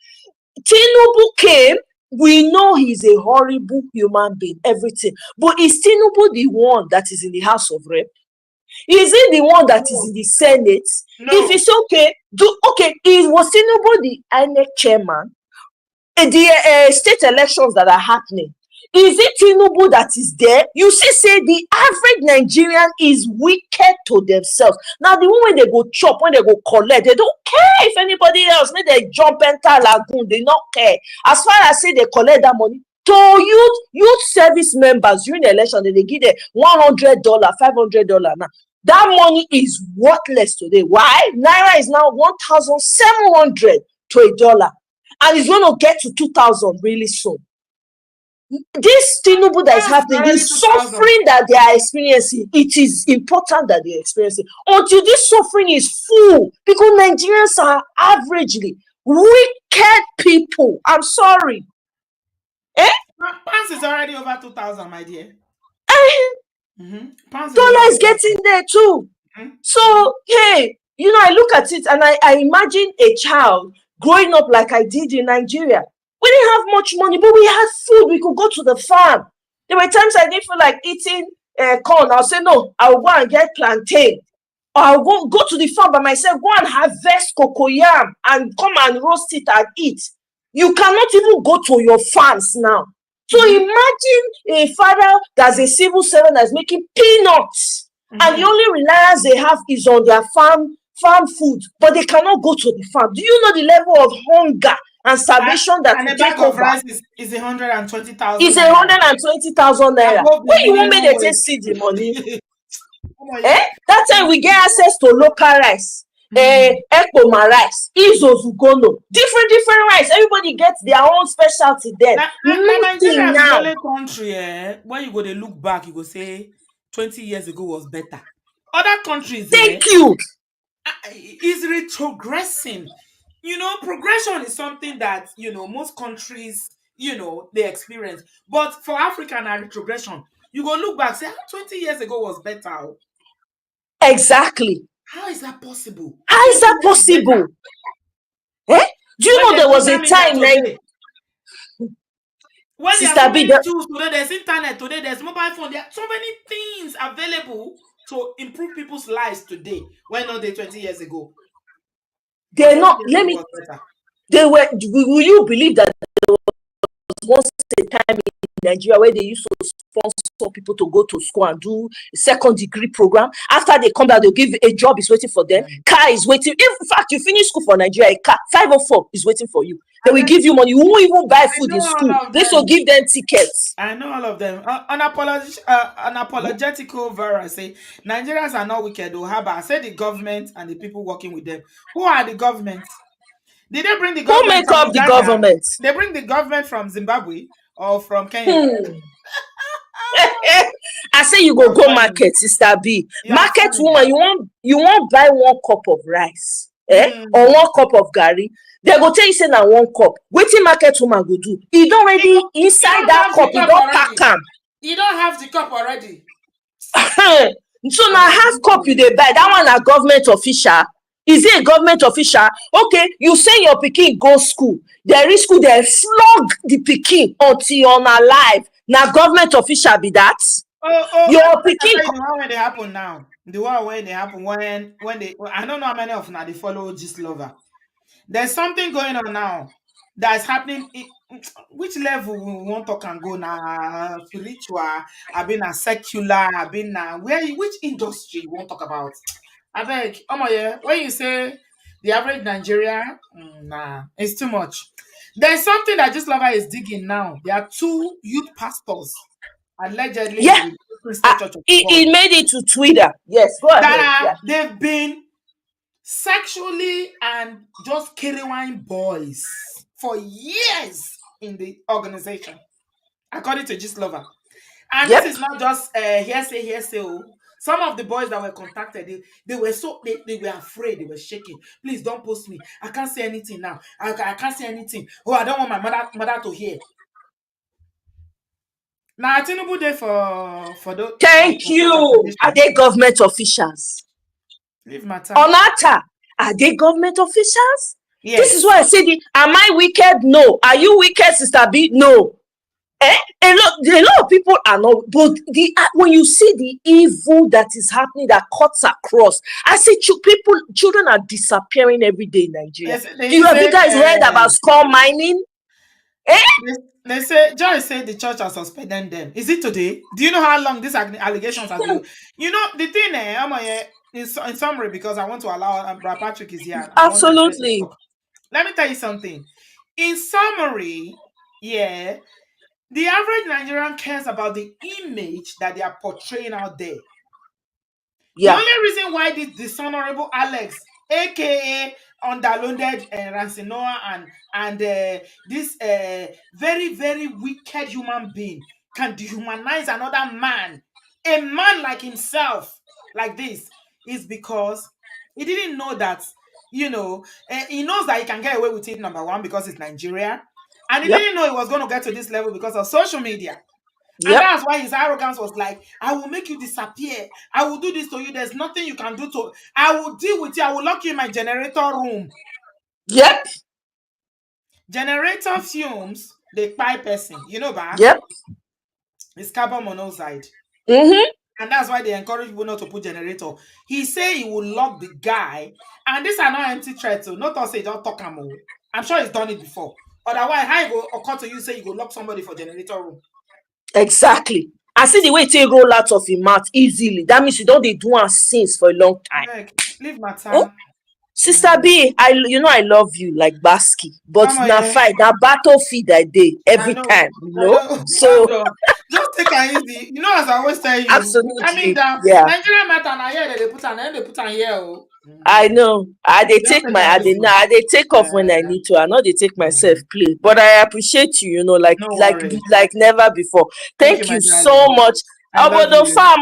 Tinubu came, we know he's a horrible human being, everything. But is Tinubu the one that is in the House of Rep? Is he the one that is in the Senate? No. If it's okay, was Tinubu the INEC chairman? The state elections that are happening, is it Tinubu that is there? You see, say the average Nigerian is wicked to themselves. Now, the one when they go chop, when they go collect, they don't care if anybody else, when they jump enter lagoon, they don't care. As far as say they collect that money, to youth service members during the election, they give them $100, $500 now. That money is worthless today. Why? Naira is now 1,700 to a dollar. And it's going to get to 2,000 really soon. This Tinubu that is happening, this suffering that they are experiencing, it is important that they are experiencing until this suffering is full, because Nigerians are averagely wicked people. I'm sorry. Pounds is already over 2,000, my dear. Dollar is getting there too. So, hey, I look at it and I imagine a child growing up like I did in Nigeria. We didn't have much money, but we had food. We could go to the farm. There were times I didn't feel like eating corn. I'll say, no, I'll go and get plantain. Or I'll go to the farm by myself, go and harvest cocoyam and come and roast it and eat. You cannot even go to your farms now. So imagine a father that's a civil servant that's making peanuts. And the only reliance they have is on their farm food, but they cannot go to the farm. Do you know the level of hunger and starvation that and will a bag take of over? rice is 120,000. It's 120,000 naira. When you want me to see the money? That time we get access to local rice, ekpoma rice, izozugono, different rice. Everybody gets their own specialty there. Nigeria is the only country when you go to look back, you go say 20 years ago was better. Other countries, thank you, is retrogressing. Progression is something that most countries they experience, but for Africa and retrogression, you go look back, say 20 years ago was better. Exactly. How is that possible? How is that possible? Do you know there was a time when Sister there are so B, many tools today, there's internet today, there's mobile phone, there are so many things available to improve people's lives today. When not they 20 years ago? They're not. Let me. They were. Will you believe that there was once a time in Nigeria where they used to sponsor people to go to school and do a second degree program? After they come back, they'll give a job is waiting for them. Car is waiting. In fact, you finish school for Nigeria, a car 504 is waiting for you. They will give you money. You won't even buy food in school. They will give them tickets. I know all of them. Unapologetical Vera say Nigerians are not wicked. I say the government and the people working with them. Who are the government? Did they bring the government? Who make up the government? They bring the government from Zimbabwe or from Kenya. I say you go market, Sister B. Market woman, you won't buy 1 cup of rice, or 1 cup of garri. They go tell you say na 1 cup. Wetin market woman go do? He don't already inside that cup. He don't pack am. You don't have the cup already. So now half cup you dey buy. That one na government official. Is it a government official? Okay, you send your pikin go school. They reach school, they flog the pikin until you're alive. Now government official be that. Your pikin. The one where they happen now. The one where they happen when they. I don't know how many of now they follow Gist Lover. There's something going on now that's happening which level we want to can go now? Spiritual, I've been a secular, I've been which industry you want to talk about? I beg, oh my yeah, when you say the average Nigeria, nah, it's too much. There's something that this lover is digging now. There are two youth pastors allegedly in Yeah, the Christian Church of God he made it to Twitter. Yes, go ahead. that Yeah. they've been sexually and just carrying boys for years in the organization, according to Gist Lover. And this Yep. is not just hearsay. Oh. Some of the boys that were contacted, they were they were afraid, they were shaking. Please don't post me. I can't say anything now. I can't say anything. Oh, I don't want my mother to hear. Now, Tinubu day for those Thank you. Are they government officials? Leave matter. Onata, are they government officials? Yes. This is why I said, am I wicked? No. Are you wicked, Sister B? No. A lot of people are not, but when you see the evil that is happening that cuts across, I see children are disappearing every day in Nigeria. Do you guys heard about skull mining? They say Joy said the church has suspended them. Is it today? Do you know how long these allegations have been? You know the thing, in summary, because I want to allow Brother Patrick is here. Absolutely. Let me tell you something. In summary, yeah, the average Nigerian cares about the image that they are portraying out there. Yeah. The only reason why this dishonorable Alex, aka underloaded Ransinoa, and this very, very wicked human being can dehumanize another man, a man like himself, like this, is because he didn't know that, he knows that he can get away with it, number one, because it's Nigeria. And he didn't know he was going to get to this level because of social media. And that's why his arrogance was like, I will make you disappear. I will do this to you. There's nothing you can do to. I will deal with you. I will lock you in my generator room. Yep. Generator fumes, they pipe person. You know, ba? Yep. It's carbon monoxide. Mm-hmm. And that's why they encourage people not to put generator. He say he will lock the guy. And these are not empty threats. So not to say don't talk him. I'm sure he's done it before. Otherwise, how it will occur to you say you go lock somebody for generator room? Exactly. I see the way it roll out of your mouth easily. That means you don't do one since for a long time. Like, leave matter. Sister B, I love you like Basky, but na fight, that battlefield I did every time, So just take it easy. You know, as I always tell you, absolutely. I mean, yeah. Nigerian matter now here they put on here. I know. I take off when I need to. I know they take myself play, but I appreciate you. Like never before. Thank you so much. Obodo farm,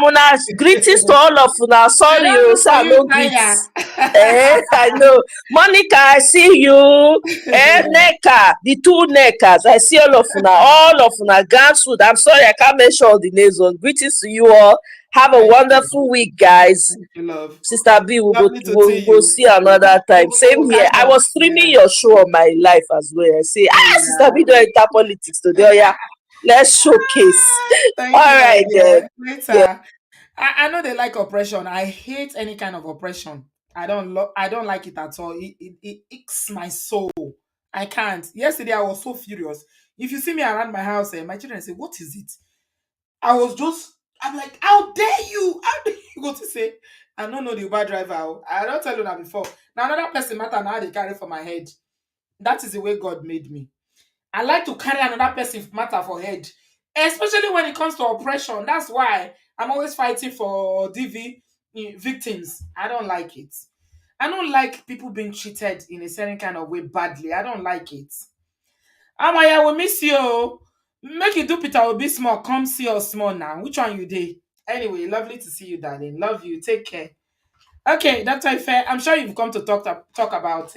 greetings to all of una. Sorry, I no greets. I know. Monica, I see you. Neka, the two Nekas. I see all of una. Ganswood. I'm sorry, I can't mention all the names. Greetings to you all. Have a wonderful week, guys. Love. Sister B, we'll go see another time. Same here. I was streaming your show on my life as well. I say, Sister B, don't enter politics today. Oh, yeah. Let's showcase. All right, then. Later. Yeah. I know they like oppression. I hate any kind of oppression. I don't like it at all. It icks my soul. I can't. Yesterday I was so furious. If you see me around my house, my children say, "What is it?" I'm like, how dare you? How dare you go to say, I don't know the Uber driver. I don't tell you that before. Now another person matter now they carry for my head. That is the way God made me. I like to carry another person matter for head, especially when it comes to oppression. That's why I'm always fighting for DV victims. I don't like it. I don't like people being treated in a certain kind of way badly. I don't like it. Amaya, we miss you. Make you do Peter Obi small. Come see us small now. Which one you did? Anyway, lovely to see you, darling. Love you. Take care. Okay, that's why fair. I'm sure you've come to talk about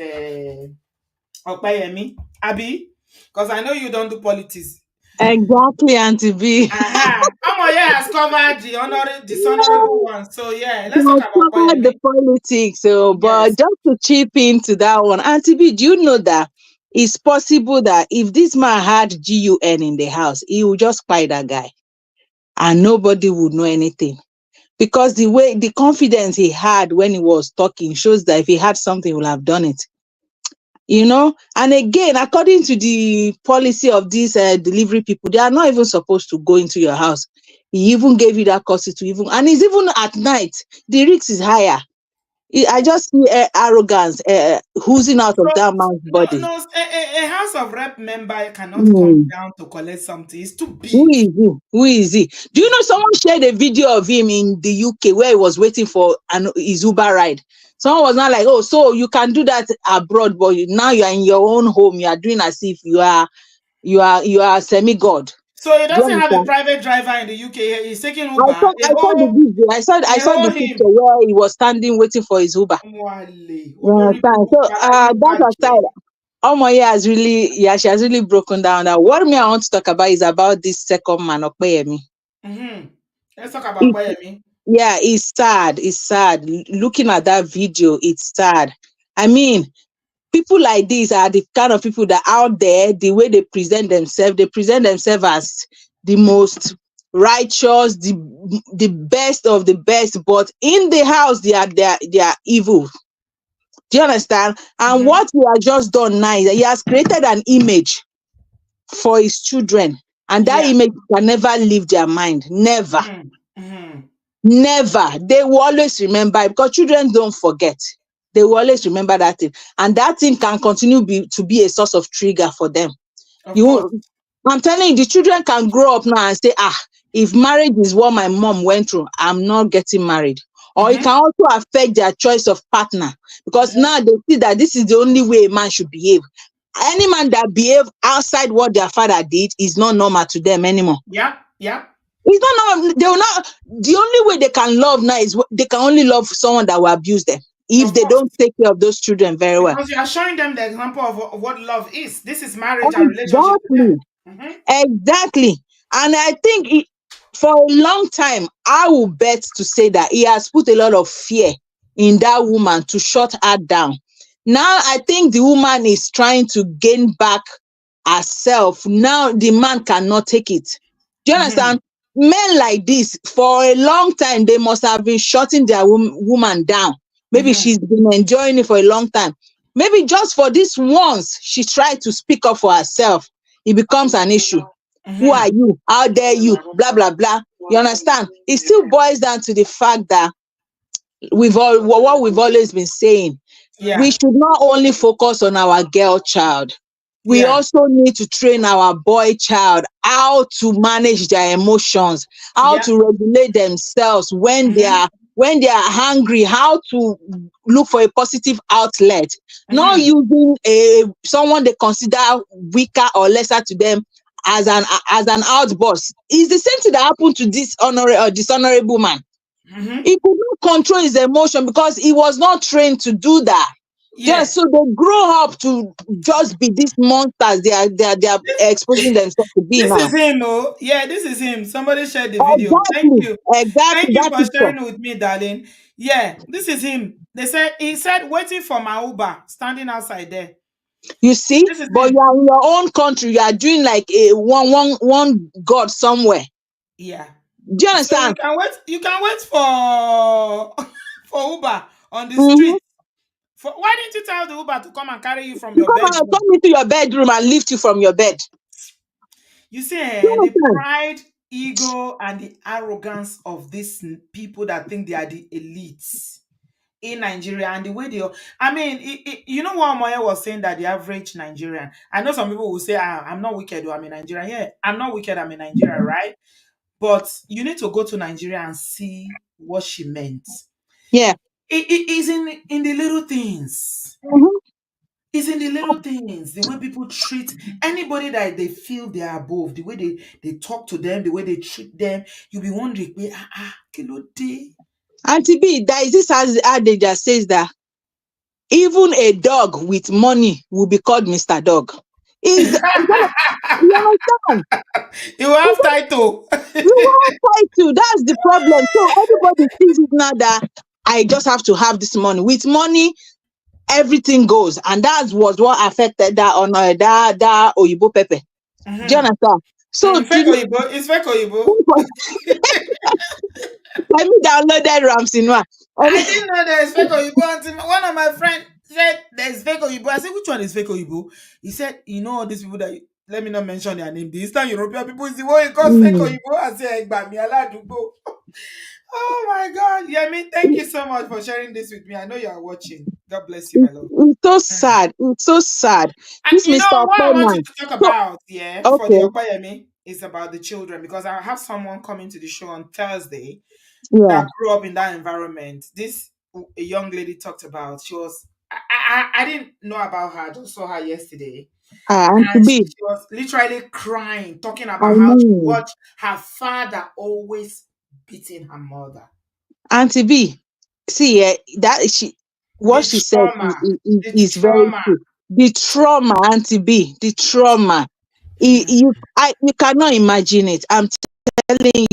Opayemi, Abi, because I know you don't do politics. Exactly, Auntie B. Amaya has covered the dishonorable one. So yeah, let's talk about Opayemi. The politics. But just to chip into that one, Auntie B, do you know that it's possible that if this man had GUN in the house, he would just spy that guy and nobody would know anything? Because the confidence he had when he was talking shows that if he had something, he would have done it. And again, according to the policy of these delivery people, they are not even supposed to go into your house. He even gave you that courtesy to even, and it's even at night. The risk is higher. I just see arrogance oozing out of So, that man's no, body. no, a House of Rep member cannot come Hmm. down to collect something. It's too Who big. is he? Who is he? Do you know someone shared a video of him in the UK where he was waiting for his Uber ride? Someone was not like, oh, so you can do that abroad, but now you are in your own home. You are doing as if you are semi-god. So he Do you doesn't have a understand? private driver in the UK. He's taking I Uber. saw the video. I They saw owe the picture him. where he was standing waiting for his Uber. Wale, You understand? So that aside, Omoye has really, she has really broken down that. What me I want to talk about is about this second man, Okpeyemi. Mm-hmm. Let's talk about Koyemi. Yeah, it's sad. It's sad. Looking at that video, it's sad. I mean, people like these are the kind of people that out there, the way they present themselves as the most righteous, the best of the best, but in the house they are evil. Do you understand? And Mm-hmm. what he has just done now is that he has created an image for his children, and that Yeah. image can never leave their mind. Never. Mm-hmm. Never. They will always remember it, because children don't forget. They will always remember that thing. And that thing can continue to be a source of trigger for them. Of course. I'm telling you, the children can grow up now and say, if marriage is what my mom went through, I'm not getting married. Or it Mm-hmm. can also affect their choice of partner, because now they see that this is the only way a man should behave. Any man that behave outside what their father did is not normal to them anymore. Yeah. Yeah. It's not normal. They will not. The only way they can love now is they can only love someone that will abuse them if Of they course. don't take care of those children very well. Because you are showing them the example of what love is. This is marriage and relationship to them. Exactly. Mm-hmm. Exactly. And I think for a long time, I will bet to say that he has put a lot of fear in that woman to shut her down. Now, I think the woman is trying to gain back herself. Now, the man cannot take it. Do you Mm-hmm. understand? Men like this, for a long time, they must have been shutting their woman down. Maybe Mm-hmm. she's been enjoying it for a long time. Maybe just for this once, she tried to speak up for herself. It becomes an issue. Who Mm-hmm. are you? How dare you? Blah, blah, blah. You understand? It still boils down to the fact that what we've always been saying. We Yeah. should not only focus on our girl child. We Yeah. also need to train our boy child how to manage their emotions, how Yeah. to regulate themselves when Mm-hmm. they are hungry, how to look for a positive outlet, not Mm-hmm. using someone they consider weaker or lesser to them as an outburst. It's the same thing that happened to this dishonorable man. Mm-hmm. He could not control his emotion because he was not trained to do that. Yeah. Just so they grow up to just be these monsters they are exposing themselves to be This now. is him, oh. Yeah, this is him. Somebody shared the video. Thank Exactly, you. exactly Thank you that for picture. sharing with me, darling. Yeah, this is him. He said, waiting for my Uber, standing outside there. You see, This is but him. you are in your own country. You are doing like a one god somewhere. Yeah. Do you So understand? you can wait for for Uber on the Mm-hmm. street. Why didn't you tell the Uber to come and carry you from You your come and bedroom? come into your bedroom and lift you from your bed. You see, Do you the understand? pride, ego, and the arrogance of these people that think they are the elites in Nigeria, and the way I mean, you know what Moya was saying, that the average Nigerian, I know some people will say, I'm not wicked, I'm a Nigerian. Yeah, I'm not wicked, I'm a Nigerian, right? But you need to go to Nigeria and see what she meant. Yeah. It is in the little things. Mm-hmm. It's in the little things, the way people treat anybody that they feel they are above, the way they talk to them, the way they treat them. You'll be wondering, kilo day. Auntie B, there is this adage that says that even a dog with money will be called Mr. Dog. You understand? You have title. You won't fight to. That's the problem. So everybody sees it now that I just have to have this money. With money, everything goes, and that was what affected that on that Oyibo Pepe. Do you understand? So Fake Oyibo. It's fake Oyibo. let me download that Ramsey. I didn't know there is fake Oyibo until one of my friends said, there's fake Oyibo. I said, which one is fake Oyibo? He said, you know all these people that let me not mention their name. The Eastern European people is the one who calls fake Mm. Oyibo. I said, Gbami Aladugo. Oh my God. Yemi, thank you so much for sharing this with me. I know you are watching. God bless you, my love. It's so Mm. sad. It's so sad. This You know Mr. what I want you Penman. to talk So, about, yeah, for the okay. Okoyemi is about the children, because I have someone coming to the show on Thursday Yeah. that grew up in that environment. This a young lady talked about. She was I didn't know about her. I just saw her yesterday, Auntie and B, she was literally crying, talking I about how she know. watched her father always beating her mother. Auntie B, see, that she, what The she said trauma, the is very trauma. true. The trauma, Auntie B, the trauma. Hmm. You cannot imagine it. I'm telling you,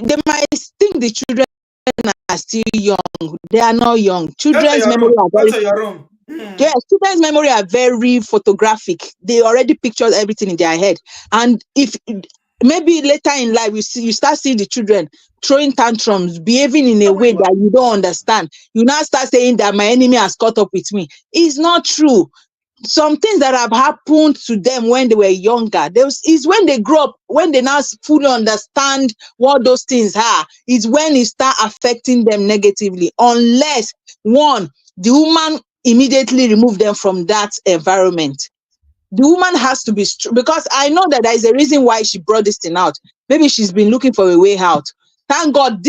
they might think the children are still young. They are not young. Go to Children's your memory room. are Go very to your room. Hmm. Yes, students' memory are very photographic. They already pictured everything in their head. And if maybe later in life you start seeing the children throwing tantrums, behaving in a way that you don't understand, you now start saying that my enemy has caught up with me. It's not true. Some things that have happened to them when they were younger, is when they grow up, when they now fully understand what those things are, is when it start affecting them negatively. Unless one, the woman immediately remove them from that environment. The woman has to be because I know that there is a reason why she brought this thing out. Maybe she's been looking for a way out. Thank God,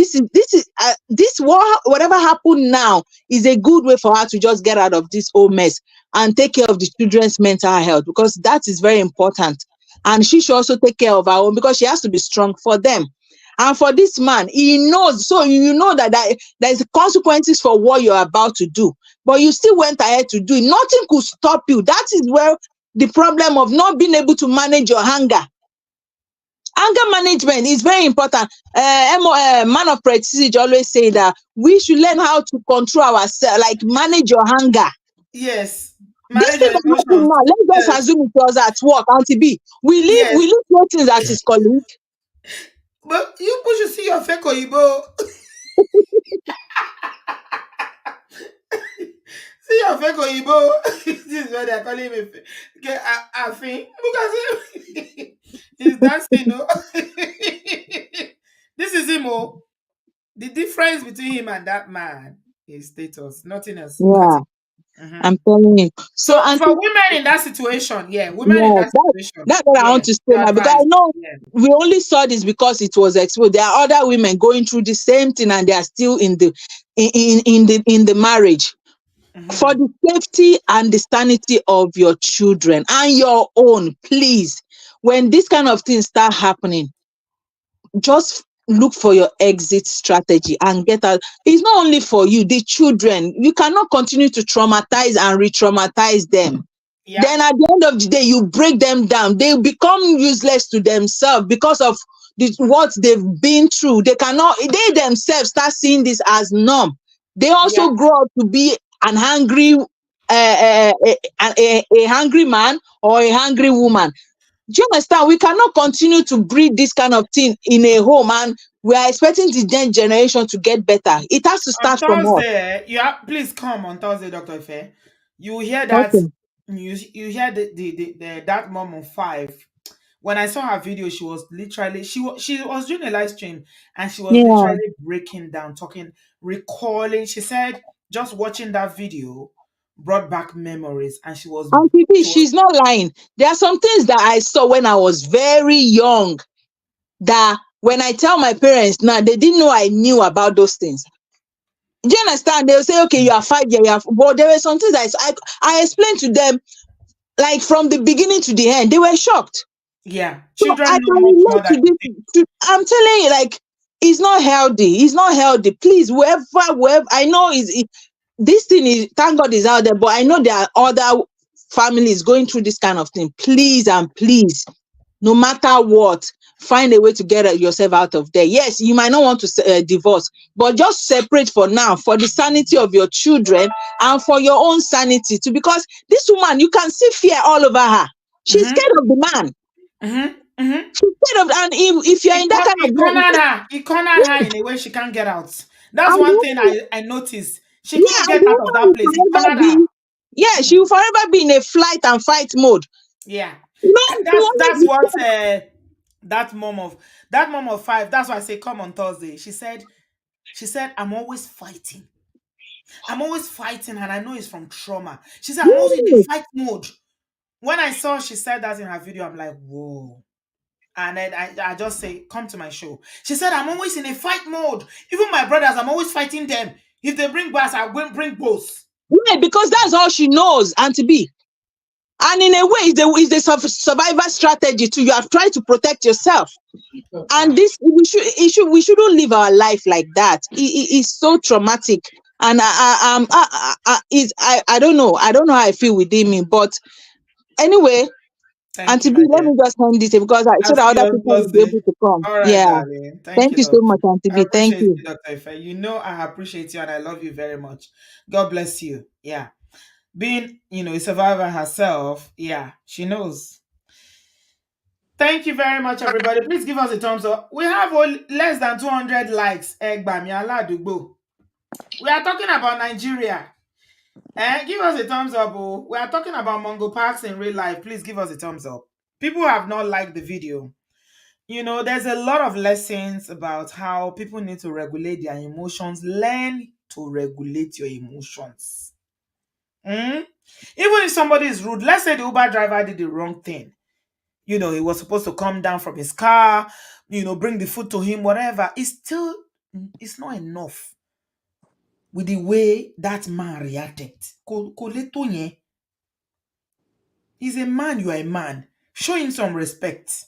whatever happened now is a good way for her to just get out of this whole mess and take care of the children's mental health, because that is very important. And she should also take care of her own, because she has to be strong for them. And for this man, he knows. So you know that there's consequences for what you're about to do, but you still went ahead to do it. Nothing could stop you. That is where the problem of not being able to manage your anger. Anger management is very important. Man of prestige always say that we should learn how to control ourselves, like manage your anger. Yes. This Manage thing your that happened emotions. now, let's Yes. just assume it was at work, Auntie B. Yes. We leave things at his colleague. But you should see your fake Oyibo. See your fake Oyibo. This is what they're calling me. Okay, I think. Look at him. He's dancing, no? This is him, oh. The difference between him and that man is status. Nothing else. Look at Yeah, him. Mhm. I'm telling you. So, So for Auntie, women in that situation, yeah, women in yeah, that situation, that's what I want yeah, to say your now, because I advice. know Yeah. we only saw this because it was exposed. There are other women going through the same thing, and they are still in the marriage. For Mhm. the safety and the sanity of your children and your own, please, when this kind of things start happening, just look for your exit strategy and get out. It's not only for you, the children. You cannot continue to traumatize and re-traumatize them. Yeah. Then at the end of the day, you break them down. They become useless to themselves because of what they've been through. They themselves start seeing this as norm. They Yeah. also grow up to be an hungry, a hungry man or a hungry woman. Do you understand? We cannot continue to breed this kind of thing in a home, and we are expecting the next generation to get better. It has to On start from us. Thursday, please come on Thursday, Dr. Ife. You will hear that Okay. you hear the that mom on 5. When I saw her video, she was literally she was doing a live stream, and she was Yeah. literally breaking down, talking, recalling. She said just watching that video brought back memories, and And Pipi, she was she's not lying. There are some things that I saw when I was very young that when I tell my parents now, they didn't know I knew about those things. Do you understand? They'll say, okay, you are 5 years, but there were some things I explained to them, like from the beginning to the end. They were shocked. yeah. So I Children know can much more relate than to you think. this. I'm telling you, like, it's not healthy. It's not healthy. Please, whoever, I know this thing is, thank God is out there, but I know there are other families going through this kind of thing. Please and please, no matter what, find a way to get yourself out of there. Yes, you might not want to divorce, but just separate for now, for the sanity of your children and for your own sanity too. Because this woman, you can see fear all over her. She's Mm-hmm. scared of the man. Mm-hmm. Mm-hmm. She's scared of, and if you're in that kind He of cornered her. He cornered her in a way she can't get out. That's and one thing the I noticed. She couldn't and get the out of that woman place. will He forever cornered her. be, yeah, she will forever be in a flight and fight mode. Yeah. No, she That's always what that mom of 5, that's why I say come on Thursday. She said, I'm always fighting. I'm always fighting, and I know it's from trauma. She said, I'm always in a yes. fight mode. When I saw she said that in her video, I'm like, whoa. And then I just say, come to my show. She said, I'm always in a fight mode. Even my brothers, I'm always fighting them. If they bring bars, I'll go and bring both. Why? Because that's all she knows, Auntie B. And in a way, it's the survivor strategy too. You have tried to protect yourself. And this, we shouldn't live our life like that. It's so traumatic. And I don't know. I don't know how I feel within me. But anyway, Thank you, Auntie my B, let dear. me just end this because so I'll that see you other on people will be Thursday. able to come. All right, Yeah. darling. Thank Thank you, you so love. much, Auntie I B. Thank appreciate you. you, Dr. Ife. You know I appreciate you and I love you very much. God bless you. Yeah. Being, a survivor herself, yeah, she knows. Thank you very much, everybody. Please give us a thumbs up. We have less than 200 likes. Egbami Aladugbo. We are talking about Nigeria. Give us a thumbs up. Oh. We are talking about Mongo Parks in real life. Please give us a thumbs up. People have not liked the video. There's a lot of lessons about how people need to regulate their emotions. Learn to regulate your emotions. Even if somebody is rude, let's say the Uber driver did the wrong thing. He was supposed to come down from his car, bring the food to him, whatever. It's not enough with the way that man reacted. He's a man, you are a man. Show him some respect.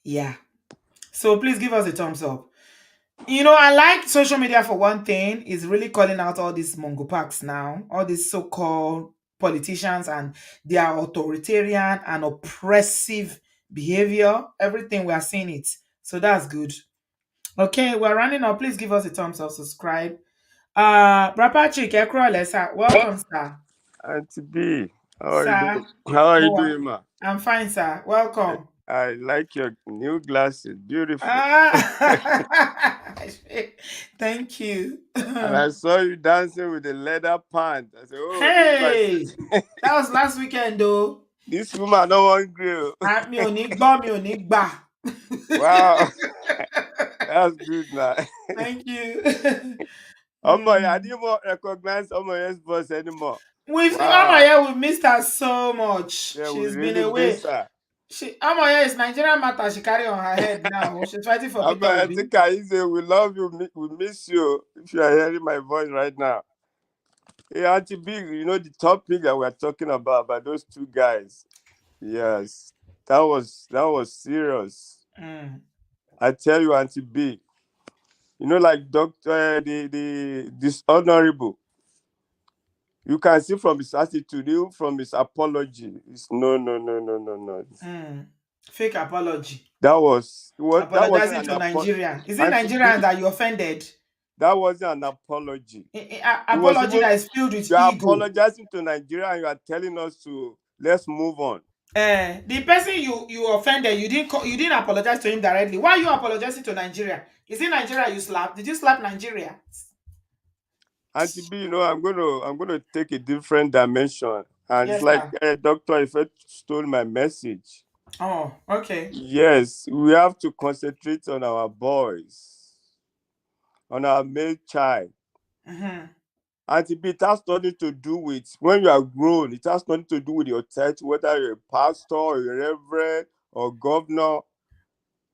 Yeah. So please give us a thumbs up. I like social media for one thing. Is really calling out all these Mongo Parks now, all these so-called politicians and their authoritarian and oppressive behavior. Everything we are seeing it. So that's good. Okay, we're running up. Please give us a thumbs up, subscribe. Brapa Ekro sir. Welcome, sir. Auntie B, how are you Sir. doing? How are you Moa. doing, ma? I'm fine, sir. Welcome. I like your new glasses, beautiful. Ah, thank you. And I saw you dancing with the leather pant. I said, "Oh, this is my Hey, sister." that was last weekend though. This woman don't want grill. Mi ò ní gbọ́, mi ò ní gbà. Wow, that's good, man. Thank you. Oh my, I didn't want to recognize Omoye's voice anymore. Wow. Amaya, we missed her so much. Yeah, we She's been really away. miss her. Amaya is Nigerian matter. She carry on her head now. She's fighting for Peter Amaya, Obi. we love you. We miss you. If you are hearing my voice right now. Hey, Auntie B, the topic that we're talking about those two guys. Yes, that was serious. I tell you, Auntie B, like Doctor the dishonorable. You can see from his attitude, even from his apology. It's no. Fake apology. That wasn't Apologizing an to apology. Nigerian. Is it Nigerians that you offended? That wasn't an apology. Apology that is filled with you are ego. apologizing to Nigeria and you are telling us to let's move on. The person you offended, you didn't apologize to him directly. Why are you apologizing to Nigeria? Is it Nigeria you slapped? Did you slap Nigeria? Auntie B, I'm gonna take a different dimension. And Yes, it's like sir. Doctor Ife stole my message. Oh, okay. Yes, we have to concentrate on our boys, on our male child. Auntie B, it has nothing to do with when you are grown. It has nothing to do with your title, whether you're a pastor, or a reverend, or governor.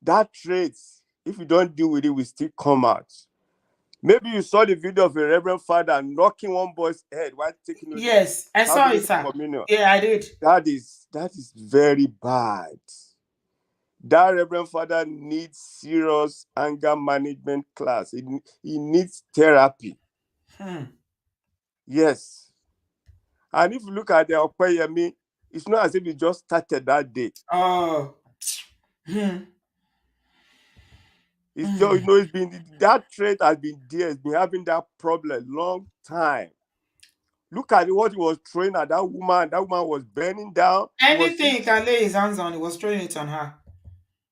That trait, if you don't deal with it, will still come out. Maybe you saw the video of a reverend father knocking one boy's head while taking it. Yes, I saw it, sir. Communion. Yeah, I did. That is very bad. That reverend father needs serious anger management class. He needs therapy. Yes. And if you look at the Okoyemi, it's not as if he just started that day. Oh. It's just, it's been, that trait has been there. It's been having that problem long time. Look at what he was throwing at that woman. That woman was burning down. Anything he can lay his hands on, he was throwing it on her.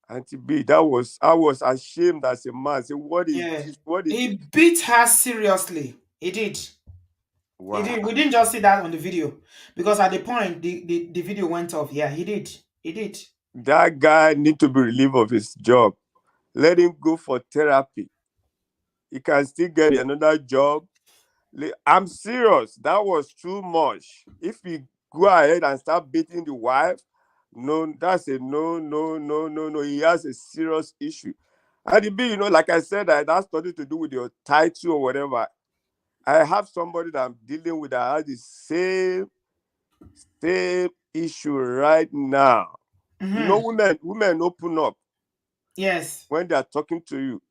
Auntie B, I was ashamed as a man. Say, what is Yeah. this? What is He this? beat her seriously. He did. He Wow. did. We didn't just see that on the video because at the point the video went off. Yeah, he did. He did. That guy need to be relieved of his job. Let him go for therapy. He can still get another job. I'm serious. That was too much. If he go ahead and start beating the wife, no, that's a no. He has a serious issue. And it be, like I said, that has nothing to do with your title or whatever. I have somebody that I'm dealing with that has the same issue right now. Women open up Yes. when they are talking to you,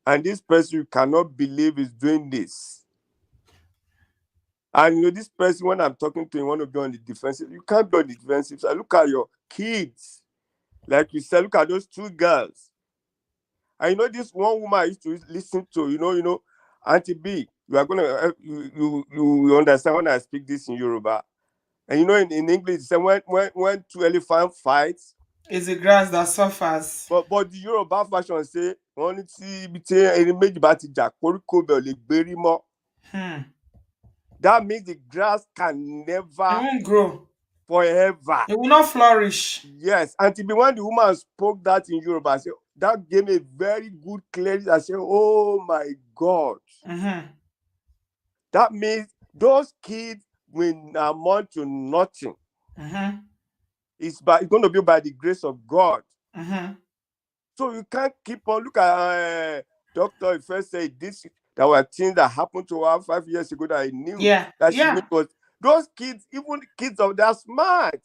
and this person you cannot believe is doing this. And this person, when I'm talking to him, want to be on the defensive. You can't be on the defensive. So look at your kids. Like you said, look at those two girls. And this one woman I used to listen to, Auntie B, you are gonna you understand when I speak this in Yoruba. And in English, say when two elephants fight, It's the grass that suffers. but the Yoruba fashion say only see between any méjì bá ti jà koríko bẹ̀ ò lè gbérí mọ́. That means the grass can never It won't grow forever. It will not flourish. Yes, and when the woman spoke that in Yoruba, I said, that gave me very good clarity. I said, oh my God. That means those kids will amount to nothing. It's going to be by the grace of God. So you can't keep on. Look at Dr. If first said this, there were things that happened to her 5 years ago that I knew. That she knew was those kids, even kids of that smart.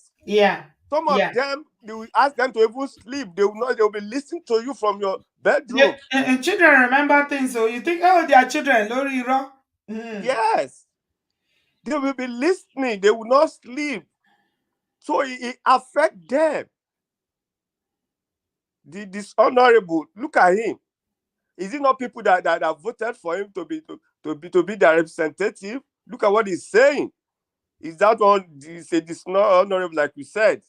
Some of them, they will ask them to even sleep. They will be listening to you from your bedroom. And children remember things, so you think, oh, they are children. Yes. They will be listening. They will not sleep. So it affects them. The dishonorable, look at him. Is it not people that voted for him to be their representative? Look at what he's saying. Is that one? Is a dishonorable, like we said?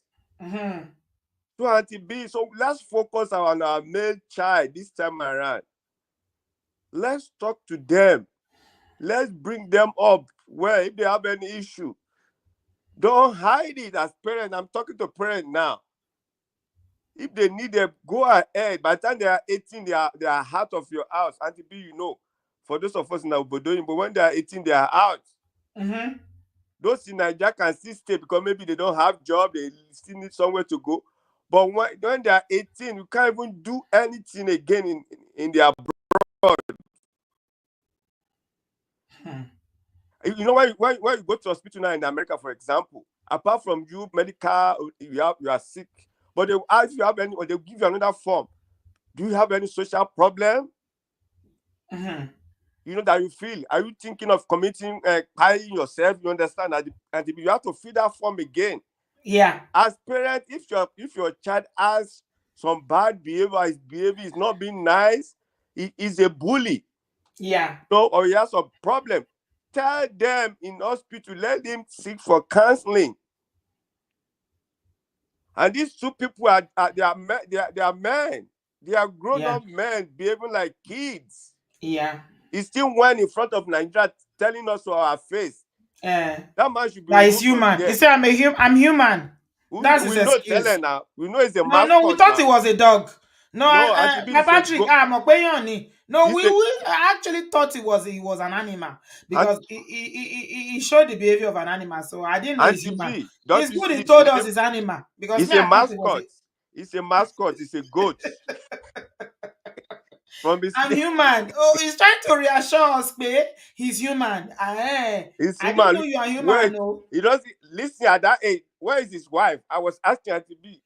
So Auntie B, so let's focus on our male child this time around. Let's talk to them. Let's bring them up where if they have any issue. Don't hide it as parents. I'm talking to parents now. If they need them, go ahead. By the time they are 18, they are out of your house. Auntie B, for those of us in Obodooyin, but when they are 18, they are out. Those in Nigeria can still stay because maybe they don't have job, they still need somewhere to go. But when they are 18, you can't even do anything again in their abroad. When you go to hospital now in America, for example, apart from you medical, you are sick, but they will ask you have any, or they'll give you another form. Do you have any social problem? That you feel. Are you thinking of committing killing yourself? You understand that, and you have to fill that form again. As parents, if your child has some bad behavior, his behavior is not being nice, he is a bully. Or he has a problem. Tell them in hospital, let them seek for counseling. And these two people they are men. They are grown-up men behaving like kids. He still went in front of Nigeria telling us to our face. That man should be. That is human. He said, I'm human. That's his excuse. Now. We know it's a mascot. No, we thought now. it was a dog. No, my Patrick, I actually thought he was an animal because he showed the behavior of an animal. So I didn't know he's human. It's good he told us it's animal because it's a mascot. It's a mascot. It's a goat. I'm human. Oh, he's trying to reassure us, babe. He's human. He's I human. didn't know you are human. No. He doesn't listen at that age. Where is his wife? I was asking her to be.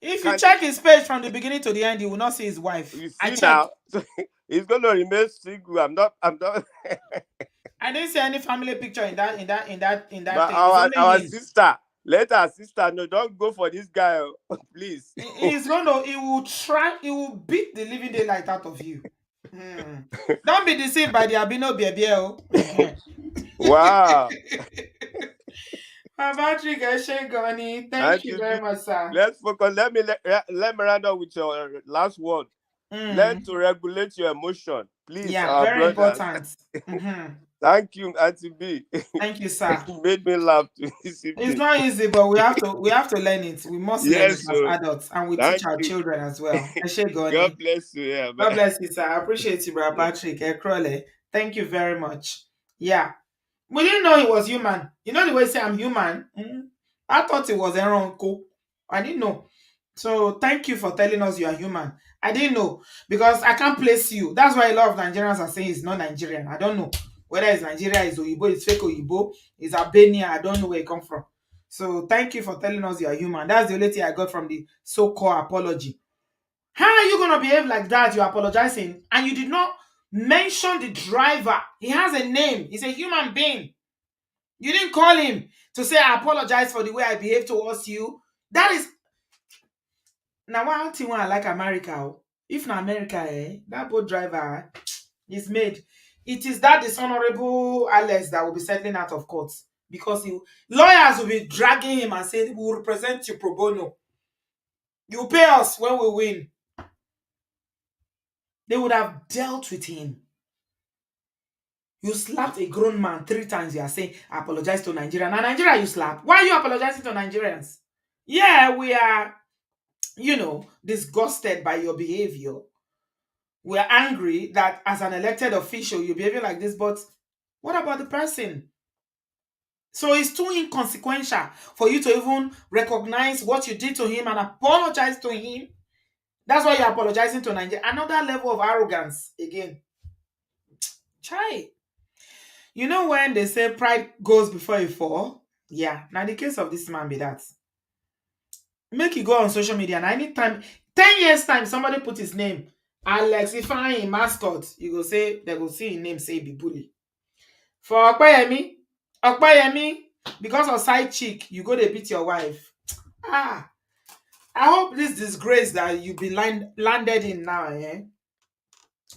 If you check his page from the beginning to the end, you will not see his wife. You see now, so he's gonna remain single. I'm not. I didn't see any family picture in that But thing. Our sister, let our sister know. Don't go for this guy, please. He will beat the living daylight out of you. Don't be deceived by the albino baby. Wow. Patrick Eshegoni, thank you Auntie very B, much, sir. let's focus. Let me round up with your last word. Learn Mm, to regulate your emotion, please, yeah, our very brothers. important. Mhm. Thank you, Auntie B. Thank you, sir. You made me laugh this It's evening. not easy, but we have to learn it. We must learn it Yes, as so adults, and we teach thank our you. children as well. God Eshegoni. bless you. Yeah, God bye. bless you, sir. I appreciate you, Brother Yeah. Patrick Ekrole. Thank you very much. Yeah. We didn't know he was human. You know the way you say I'm human? I thought it was Aaron. I didn't know. So thank you for telling us you are human. I didn't know because I can't place you. That's why a lot of Nigerians are saying he's not Nigerian. I don't know whether it's Nigeria, it's Oyibo, it's fake Oyibo, it's Albania. I don't know where it come from. So thank you for telling us you are human. That's the only thing I got from the so-called apology. How are you going to behave like that? You're apologizing and you did not mention the driver. He has a name. He's a human being. You didn't call him to say, I apologize for the way I behaved towards you. That is now one thing I like America. If not America, that boat driver is made. It is that dishonorable Alex that will be settling out of court because lawyers will be dragging him and saying, we will represent you pro bono. You pay us when we win. They would have dealt with him. You slapped a grown man 3 times. You are saying, I apologize to Nigeria. Now, Nigeria, you slap. Why are you apologizing to Nigerians? Yeah, we are, disgusted by your behavior. We are angry that as an elected official, you're behaving like this. But what about the person? So it's too inconsequential for you to even recognize what you did to him and apologize to him. That's why you're apologizing to Nigeria. Another level of arrogance again. Chai. You know when they say pride goes before a fall? Yeah. Now the case of this man be that. Make you go on social media and anytime, 10 years time, somebody put his name, Alex Ifeanyi mascot, you go say, they go see his name, say be bully. For Okpayemi, because of side chick, you go to beat your wife. I hope this disgrace that you be landed in now,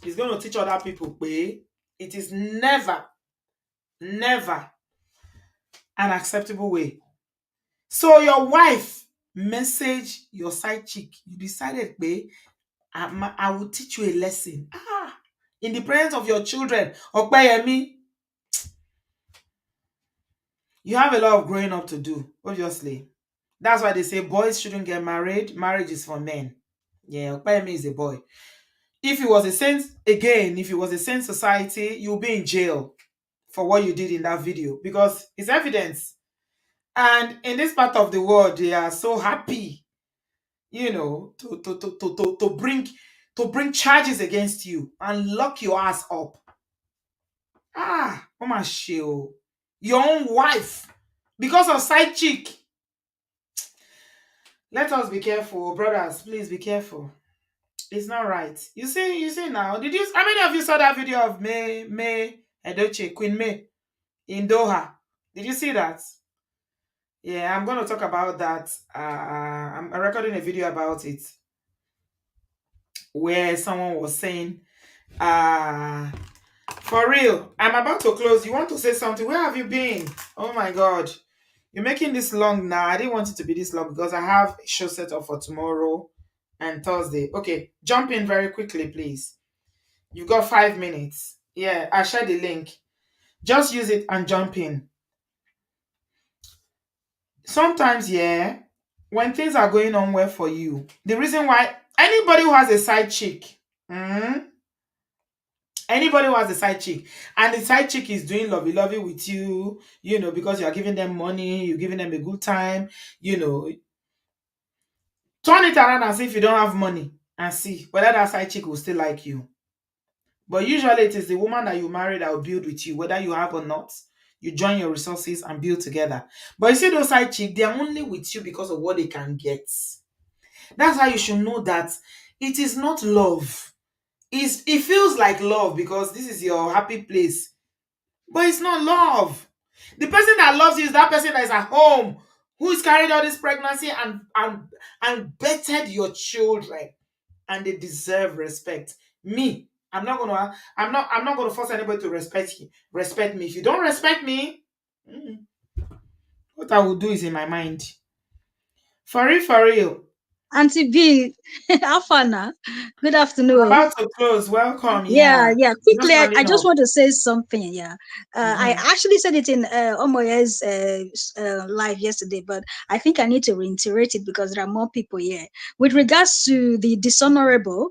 is going to teach other people, it is never, never an acceptable way. So your wife message your side chick. You decided, I will teach you a lesson. In the presence of your children, Okpayemi, you have a lot of growing up to do, obviously. That's why they say boys shouldn't get married. Marriage is for men. Yeah, Okpayemi is a boy. If it was a sane society, you'll be in jail for what you did in that video because it's evidence. And in this part of the world, they are so happy, to bring charges against you and lock your ass up. Mama Sheo, your own wife, because of side chick. Let us be careful, brothers. Please be careful. It's not right. You see now. How many of you saw that video of May Edochie, Queen May in Doha? Did you see that? Yeah, I'm going to talk about that. I'm recording a video about it where someone was saying, for real, I'm about to close. You want to say something? Where have you been? Oh my God. You're making this long now. I didn't want it to be this long because I have a show set up for tomorrow and Thursday. Okay, jump in very quickly, please. You've got 5 minutes. Yeah, I shared the link. Just use it and jump in. Sometimes, when things are going on well for you, the reason why anybody who has a side chick, anybody who has a side chick, and the side chick is doing lovey-lovey with you, because you're giving them money, you're giving them a good time, turn it around and see if you don't have money and see whether that side chick will still like you. But usually it is the woman that you marry that will build with you, whether you have or not. You join your resources and build together. But you see those side chicks, they are only with you because of what they can get. That's how you should know that it is not love. It feels like love because this is your happy place. But it's not love. The person that loves you is that person that is at home, who is carrying all this pregnancy and bettered your children. And they deserve respect. Me, I'm not gonna force anybody to respect me. If you don't respect me, What I will do is in my mind. For real, for real. Auntie B, Afana, good I'm afternoon. about to close. Welcome. Yeah, Yeah. yeah. Just Quickly, I running just up. want to say something. Yeah, I Mhm. actually said it in Omoye's live yesterday, but I think I need to reiterate it because there are more people here. With regards to the dishonorable,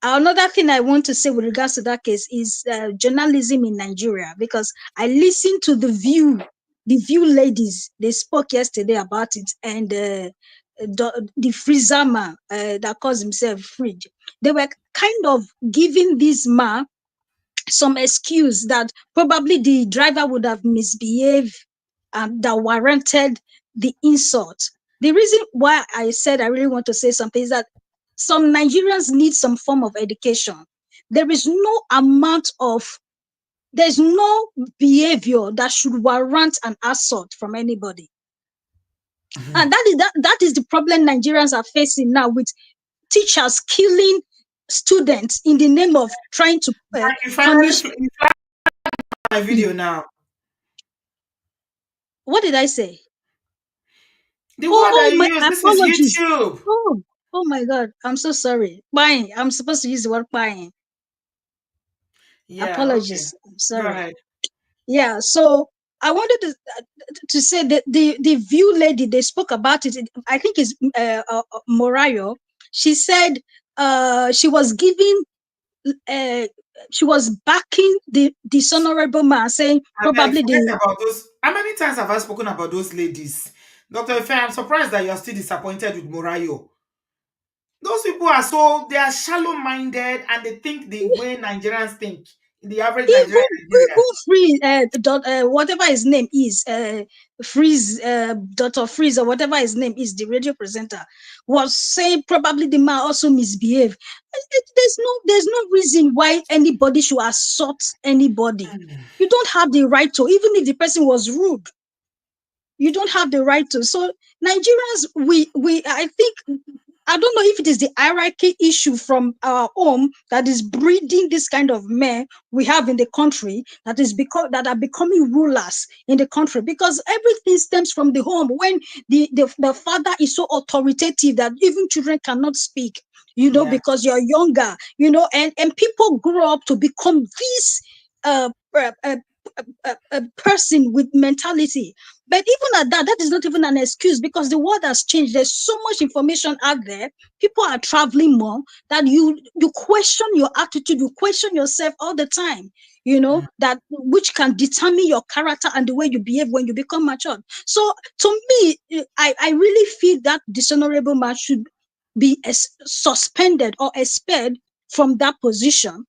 another thing I want to say with regards to that case is journalism in Nigeria, because I listened to the View ladies. They spoke yesterday about it, and the freezer man that calls himself Fridge. They were kind of giving this man some excuse that probably the driver would have misbehaved that warranted the insult. The reason why I said I really want to say something is that some Nigerians need some form of education. There is no amount of, there's no behavior that should warrant an assault from anybody. And that is the problem Nigerians are facing now, with teachers killing students in the name of trying to You finally punish. you flagged my video now. What did I say? The Oh, word oh, I my use, this is apologies. YouTube. Oh my God. I'm so sorry. Buying. I'm supposed to use the word buying. Yeah, okay. Apologies. I'm Go sorry. ahead. Yeah. So I wanted to say that the View lady, they spoke about it. I think it's Morayo. She said she was giving uh, she was backing the dishonorable man, saying I beg, probably forget the about those. How many times have I spoken about those ladies? Dr. Ife, I'm surprised that you're still disappointed with Morayo. Those people are they are shallow-minded and they think the way Nigerians think. The average Nigerian in Nigeria. even free whatever his name is, freeze Dr. Freeze or whatever his name is, the radio presenter was saying probably the man also misbehaved. There's no reason why anybody should assault anybody. You don't have the right to, even if the person was rude. You don't have the right to. So Nigerians, we I think, I don't know if it is the hierarchy issue from our home that is breeding this kind of men we have in the country, that are becoming rulers in the country, because everything stems from the home. When the father is so authoritative that even children cannot speak, Yeah. because you're younger, and people grow up to become this uh, uh, uh, a person with mentality. But even at that, that is not even an excuse, because the world has changed. There's so much information out there. People are traveling more, that you question your attitude, you question yourself all the time. That which can determine your character and the way you behave when you become mature. So to me, I really feel that dishonorable man should be suspended or expelled from that position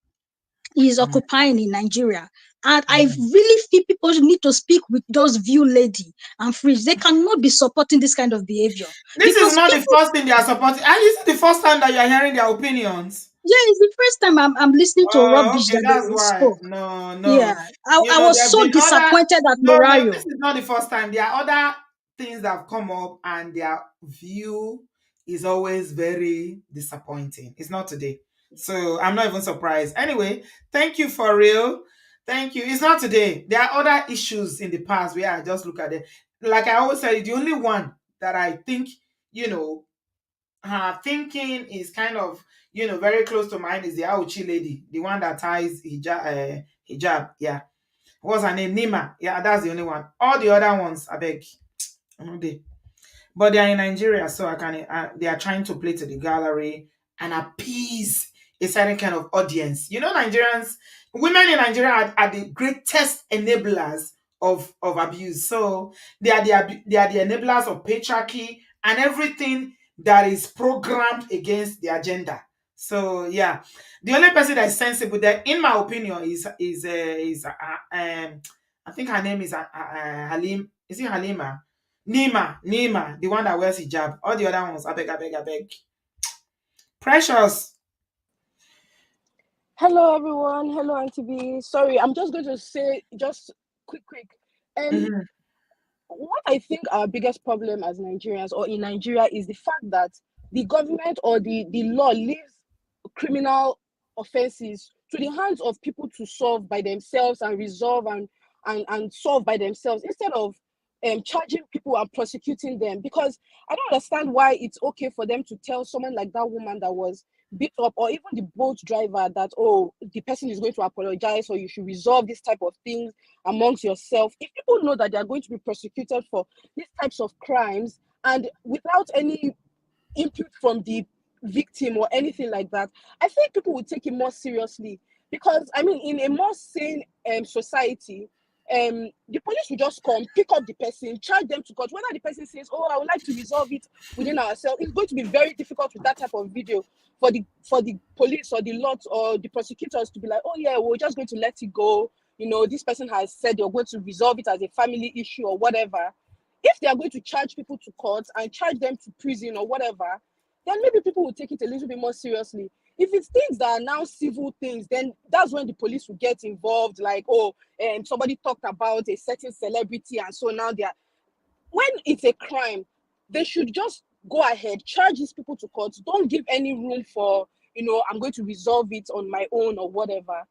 he is occupying in Nigeria. And I really feel people need to speak with those View lady and Fridge. They cannot be supporting this kind of behavior, This is because not the people. first thing they are supporting. And this is the first time that you're hearing their opinions. Yeah, it's the first time I'm listening to Oh, rubbish okay, that that's they why. spoke. No, Yeah, no. I There was have so been other. disappointed at No, no, this Morayo. is not the first time. There are other things that have come up, and their view is always very disappointing. It's not today. So I'm not even surprised. Anyway, thank you for real. Thank you. It's not today. There are other issues in the past where I just look at it. Like I always say, the only one that I think, you know, her thinking is kind of very close to mine is the Auchi lady, the one that ties hijab. Yeah, what's her name? Nima. Yeah, that's the only one. All the other ones, I beg, no dey. But they are in Nigeria, so they are trying to play to the gallery and appease a certain kind of audience. Nigerians, women in Nigeria are the greatest enablers of abuse. So they are the enablers of patriarchy and everything that is programmed against the agenda. So yeah, the only person that is sensible there, in my opinion, I think her name is Halim. Is it Halima? Nima, the one that wears hijab. All the other ones, I beg, I beg, I beg. Precious. Hello, everyone. Hello, Auntie B. Sorry, I'm just going to say just quick. Um, Mhm. what I think our biggest problem as Nigerians or in Nigeria is the fact that the government or the law leaves criminal offenses to the hands of people to solve by themselves and resolve and solve by themselves, instead of charging people and prosecuting them, because I don't understand why it's okay for them to tell someone like that woman that was beat up, or even the boat driver, that, oh, the person is going to apologize, or you should resolve this type of things amongst yourself. If people know that they are going to be prosecuted for these types of crimes, and without any input from the victim or anything like that, I think people would take it more seriously. Because I mean, in a more sane society, the police will just come, pick up the person, charge them to court. Whether the person says, "Oh, I would like to resolve it within ourselves," it's going to be very difficult with that type of video for the police or the lot or the prosecutors to be like, "Oh yeah, we're just going to let it go. You know, this person has said they're going to resolve it as a family issue or whatever." If they are going to charge people to court and charge them to prison or whatever, then maybe people will take it a little bit more seriously. If it's things that are now civil things, then that's when the police will get involved. Like, oh, somebody talked about a certain celebrity, and so now they are. When it's a crime, they should just go ahead, charge these people to court. Don't give any room for, I'm going to resolve it on my own or whatever.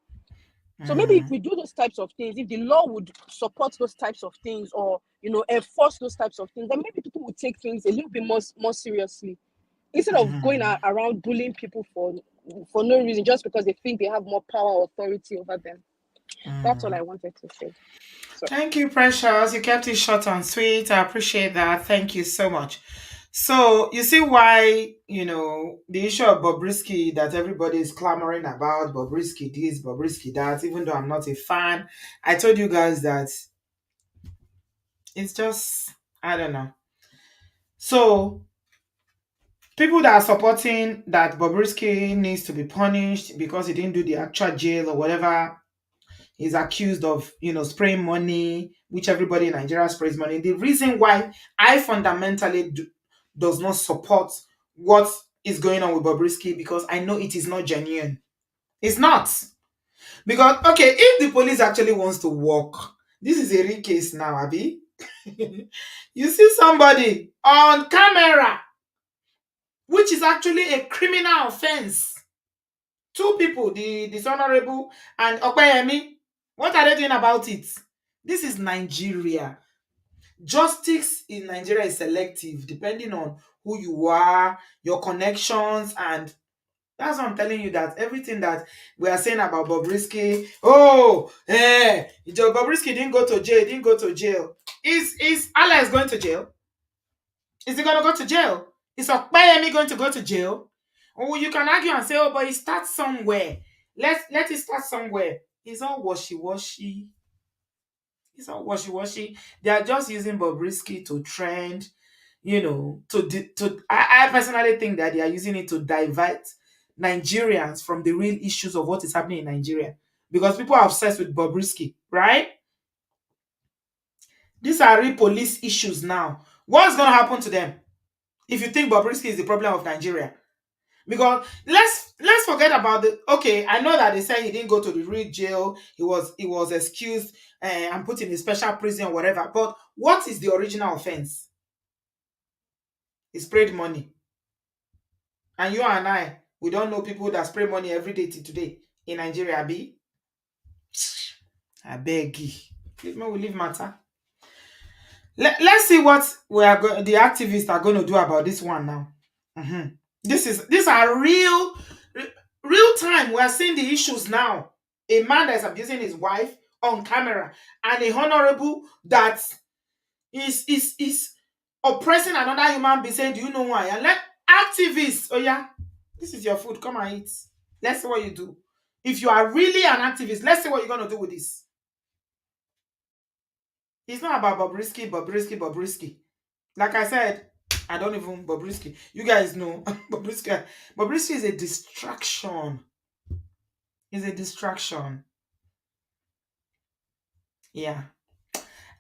So maybe if we do those types of things, if the law would support those types of things, or enforce those types of things, then maybe people would take things a little bit more seriously, instead of going around bullying people for no reason, just because they think they have more power or authority over them. That's all I wanted to say. So. Thank you, Precious. You kept it short and sweet. I appreciate that. Thank you so much. So you see why, the issue of Bobrisky that everybody is clamoring about, Bobrisky this, Bobrisky that, even though I'm not a fan, I told you guys that it's just, I don't know. So people that are supporting that Bobrisky needs to be punished because he didn't do the actual jail or whatever, he's accused of, spraying money, which everybody in Nigeria sprays money. The reason why I fundamentally does not support what is going on with Bobrisky, because I know it is not genuine. It's not. Because, okay, if the police actually wants to work, this is a real case now, Abby. You see somebody on camera, which is actually a criminal offense. Two people, the dishonorable and Okpeyemi, what are they doing about it? This is Nigeria. Justice in Nigeria is selective, depending on who you are, your connections, and that's what I'm telling you, that everything that we are saying about Bobrisky, Bobrisky didn't go to jail. Is Alex going to jail? Is he going to go to jail? Is Okpeyemi going to go to jail? Oh, you can argue and say, oh, but it starts somewhere. Let it start somewhere. It's all washy-washy. It's all washy-washy. They are just using Bobrisky to trend, I personally think that they are using it to divert Nigerians from the real issues of what is happening in Nigeria. Because people are obsessed with Bobrisky, right? These are real police issues now. What's going to happen to them if you think Bobrisky is the problem of Nigeria? Because let's forget about I know that they said he didn't go to the real jail, he was excused and put in a special prison or whatever, but what is the original offense? He sprayed money. And you and I, we don't know people that spray money every day till today in Nigeria, Abi. I beg you. Leave me, we leave matter. Let's see what the activists are going to do about this one now. These are real time. We are seeing the issues now. A man that is abusing his wife on camera, and a honorable that is oppressing another human being, saying, do you know why? And let activists, oh yeah, this is your food, come and eat. Let's see what you do. If you are really an activist, let's see what you're going to do with this. It's not about Bobrisky. Like I said, I don't even Bobrisky. You guys know Bobrisky is a distraction. It's a distraction. Yeah.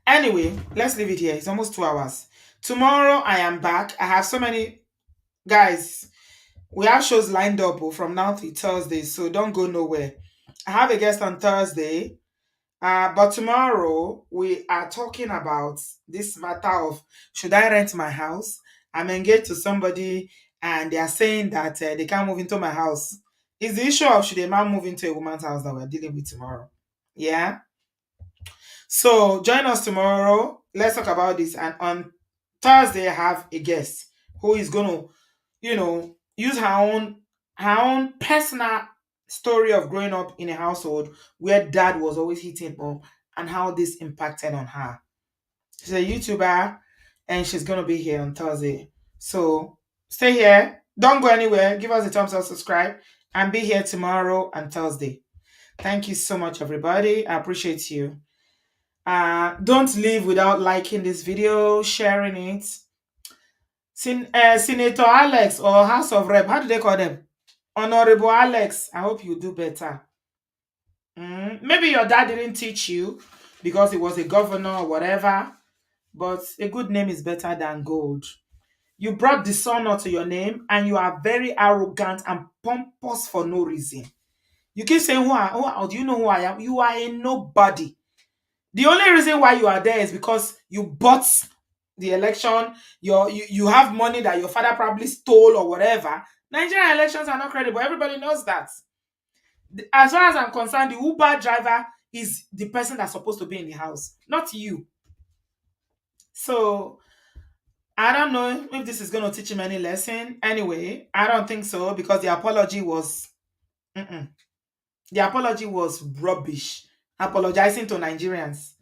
Anyway, let's leave it here. It's almost 2 hours. Tomorrow I am back. I have so many guys. We have shows lined up from now till Thursday, so don't go nowhere. I have a guest on Thursday. But tomorrow we are talking about this matter of, should I rent my house? I'm engaged to somebody and they are saying that they can't move into my house. It's the issue of, should a man move into a woman's house, that we're dealing with tomorrow. Yeah. So join us tomorrow. Let's talk about this. And on Thursday, I have a guest who is going to, use her own personal story of growing up in a household where dad was always hitting mom and how this impacted on her. She's a YouTuber and she's going to be here on Thursday. So stay here. Don't go anywhere. Give us a thumbs up, subscribe, and be here tomorrow and Thursday. Thank you so much, everybody. I appreciate you. Don't leave without liking this video, sharing it. Senator Alex or House of Rep, how do they call them? Honorable Alex, I hope you do better. Maybe your dad didn't teach you because he was a governor or whatever, but a good name is better than gold. You brought dishonor to your name and you are very arrogant and pompous for no reason. You keep saying, do you know who I am? You are a nobody. The only reason why you are there is because you bought the election. You have money that your father probably stole or whatever. Nigerian elections are not credible. Everybody knows that. As far as I'm concerned, the Uber driver is the person that's supposed to be in the house, not you. So I don't know if this is going to teach him any lesson. Anyway, I don't think so because the apology was rubbish. Apologizing to Nigerians.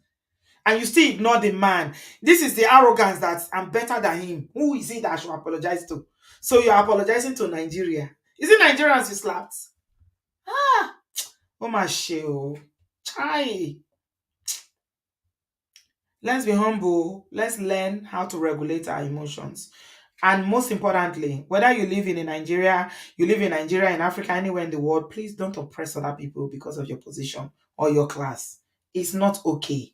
And you still ignore the man. This is the arrogance that I'm better than him. Who is it that I should apologize to? So you're apologizing to Nigeria. Is it Nigerians you slapped? Oh my shit. Chai. Let's be humble. Let's learn how to regulate our emotions. And most importantly, whether you live in Nigeria, in Africa, anywhere in the world, please don't oppress other people because of your position or your class. It's not okay.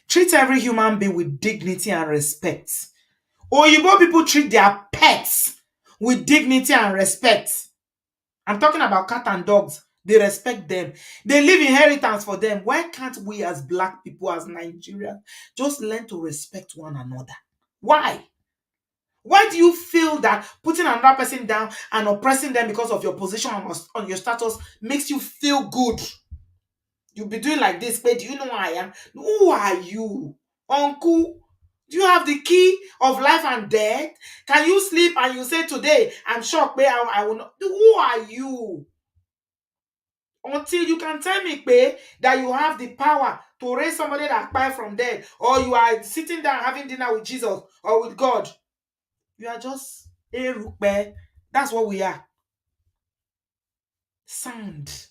Treat every human being with dignity and respect. Oyibo people treat their pets with dignity and respect. I'm talking about cat and dogs. They respect them. They leave inheritance for them. Why can't we as black people, as Nigerians, just learn to respect one another? Why? Why do you feel that putting another person down and oppressing them because of your position on your status makes you feel good? You'll be doing like this, but do you know who I am? Who are you? Uncle? Do you have the key of life and death? Can you sleep and you say today, I'm shocked, but I will not? Who are you? Until you can tell me, that you have the power to raise somebody that died from dead, or you are sitting down having dinner with Jesus or with God. You are just a rukbe. That's what we are. Sand.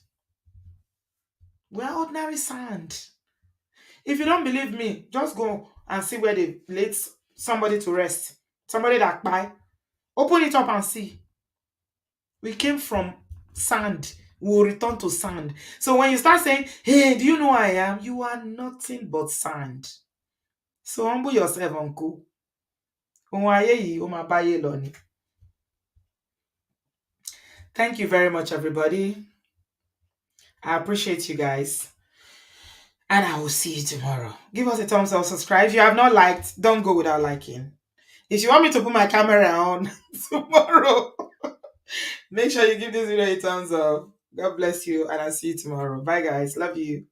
We are ordinary sand. If you don't believe me, just go and see where they laid somebody to rest. Somebody that died. Open it up and see. We came from sand. We will return to sand. So when you start saying, hey, do you know who I am? You are nothing but sand. So humble yourself, uncle. Thank you very much, everybody. I appreciate you guys. And I will see you tomorrow. Give us a thumbs up, subscribe. If you have not liked, don't go without liking. If you want me to put my camera on tomorrow, make sure you give this video a thumbs up. God bless you, and I'll see you tomorrow. Bye, guys. Love you.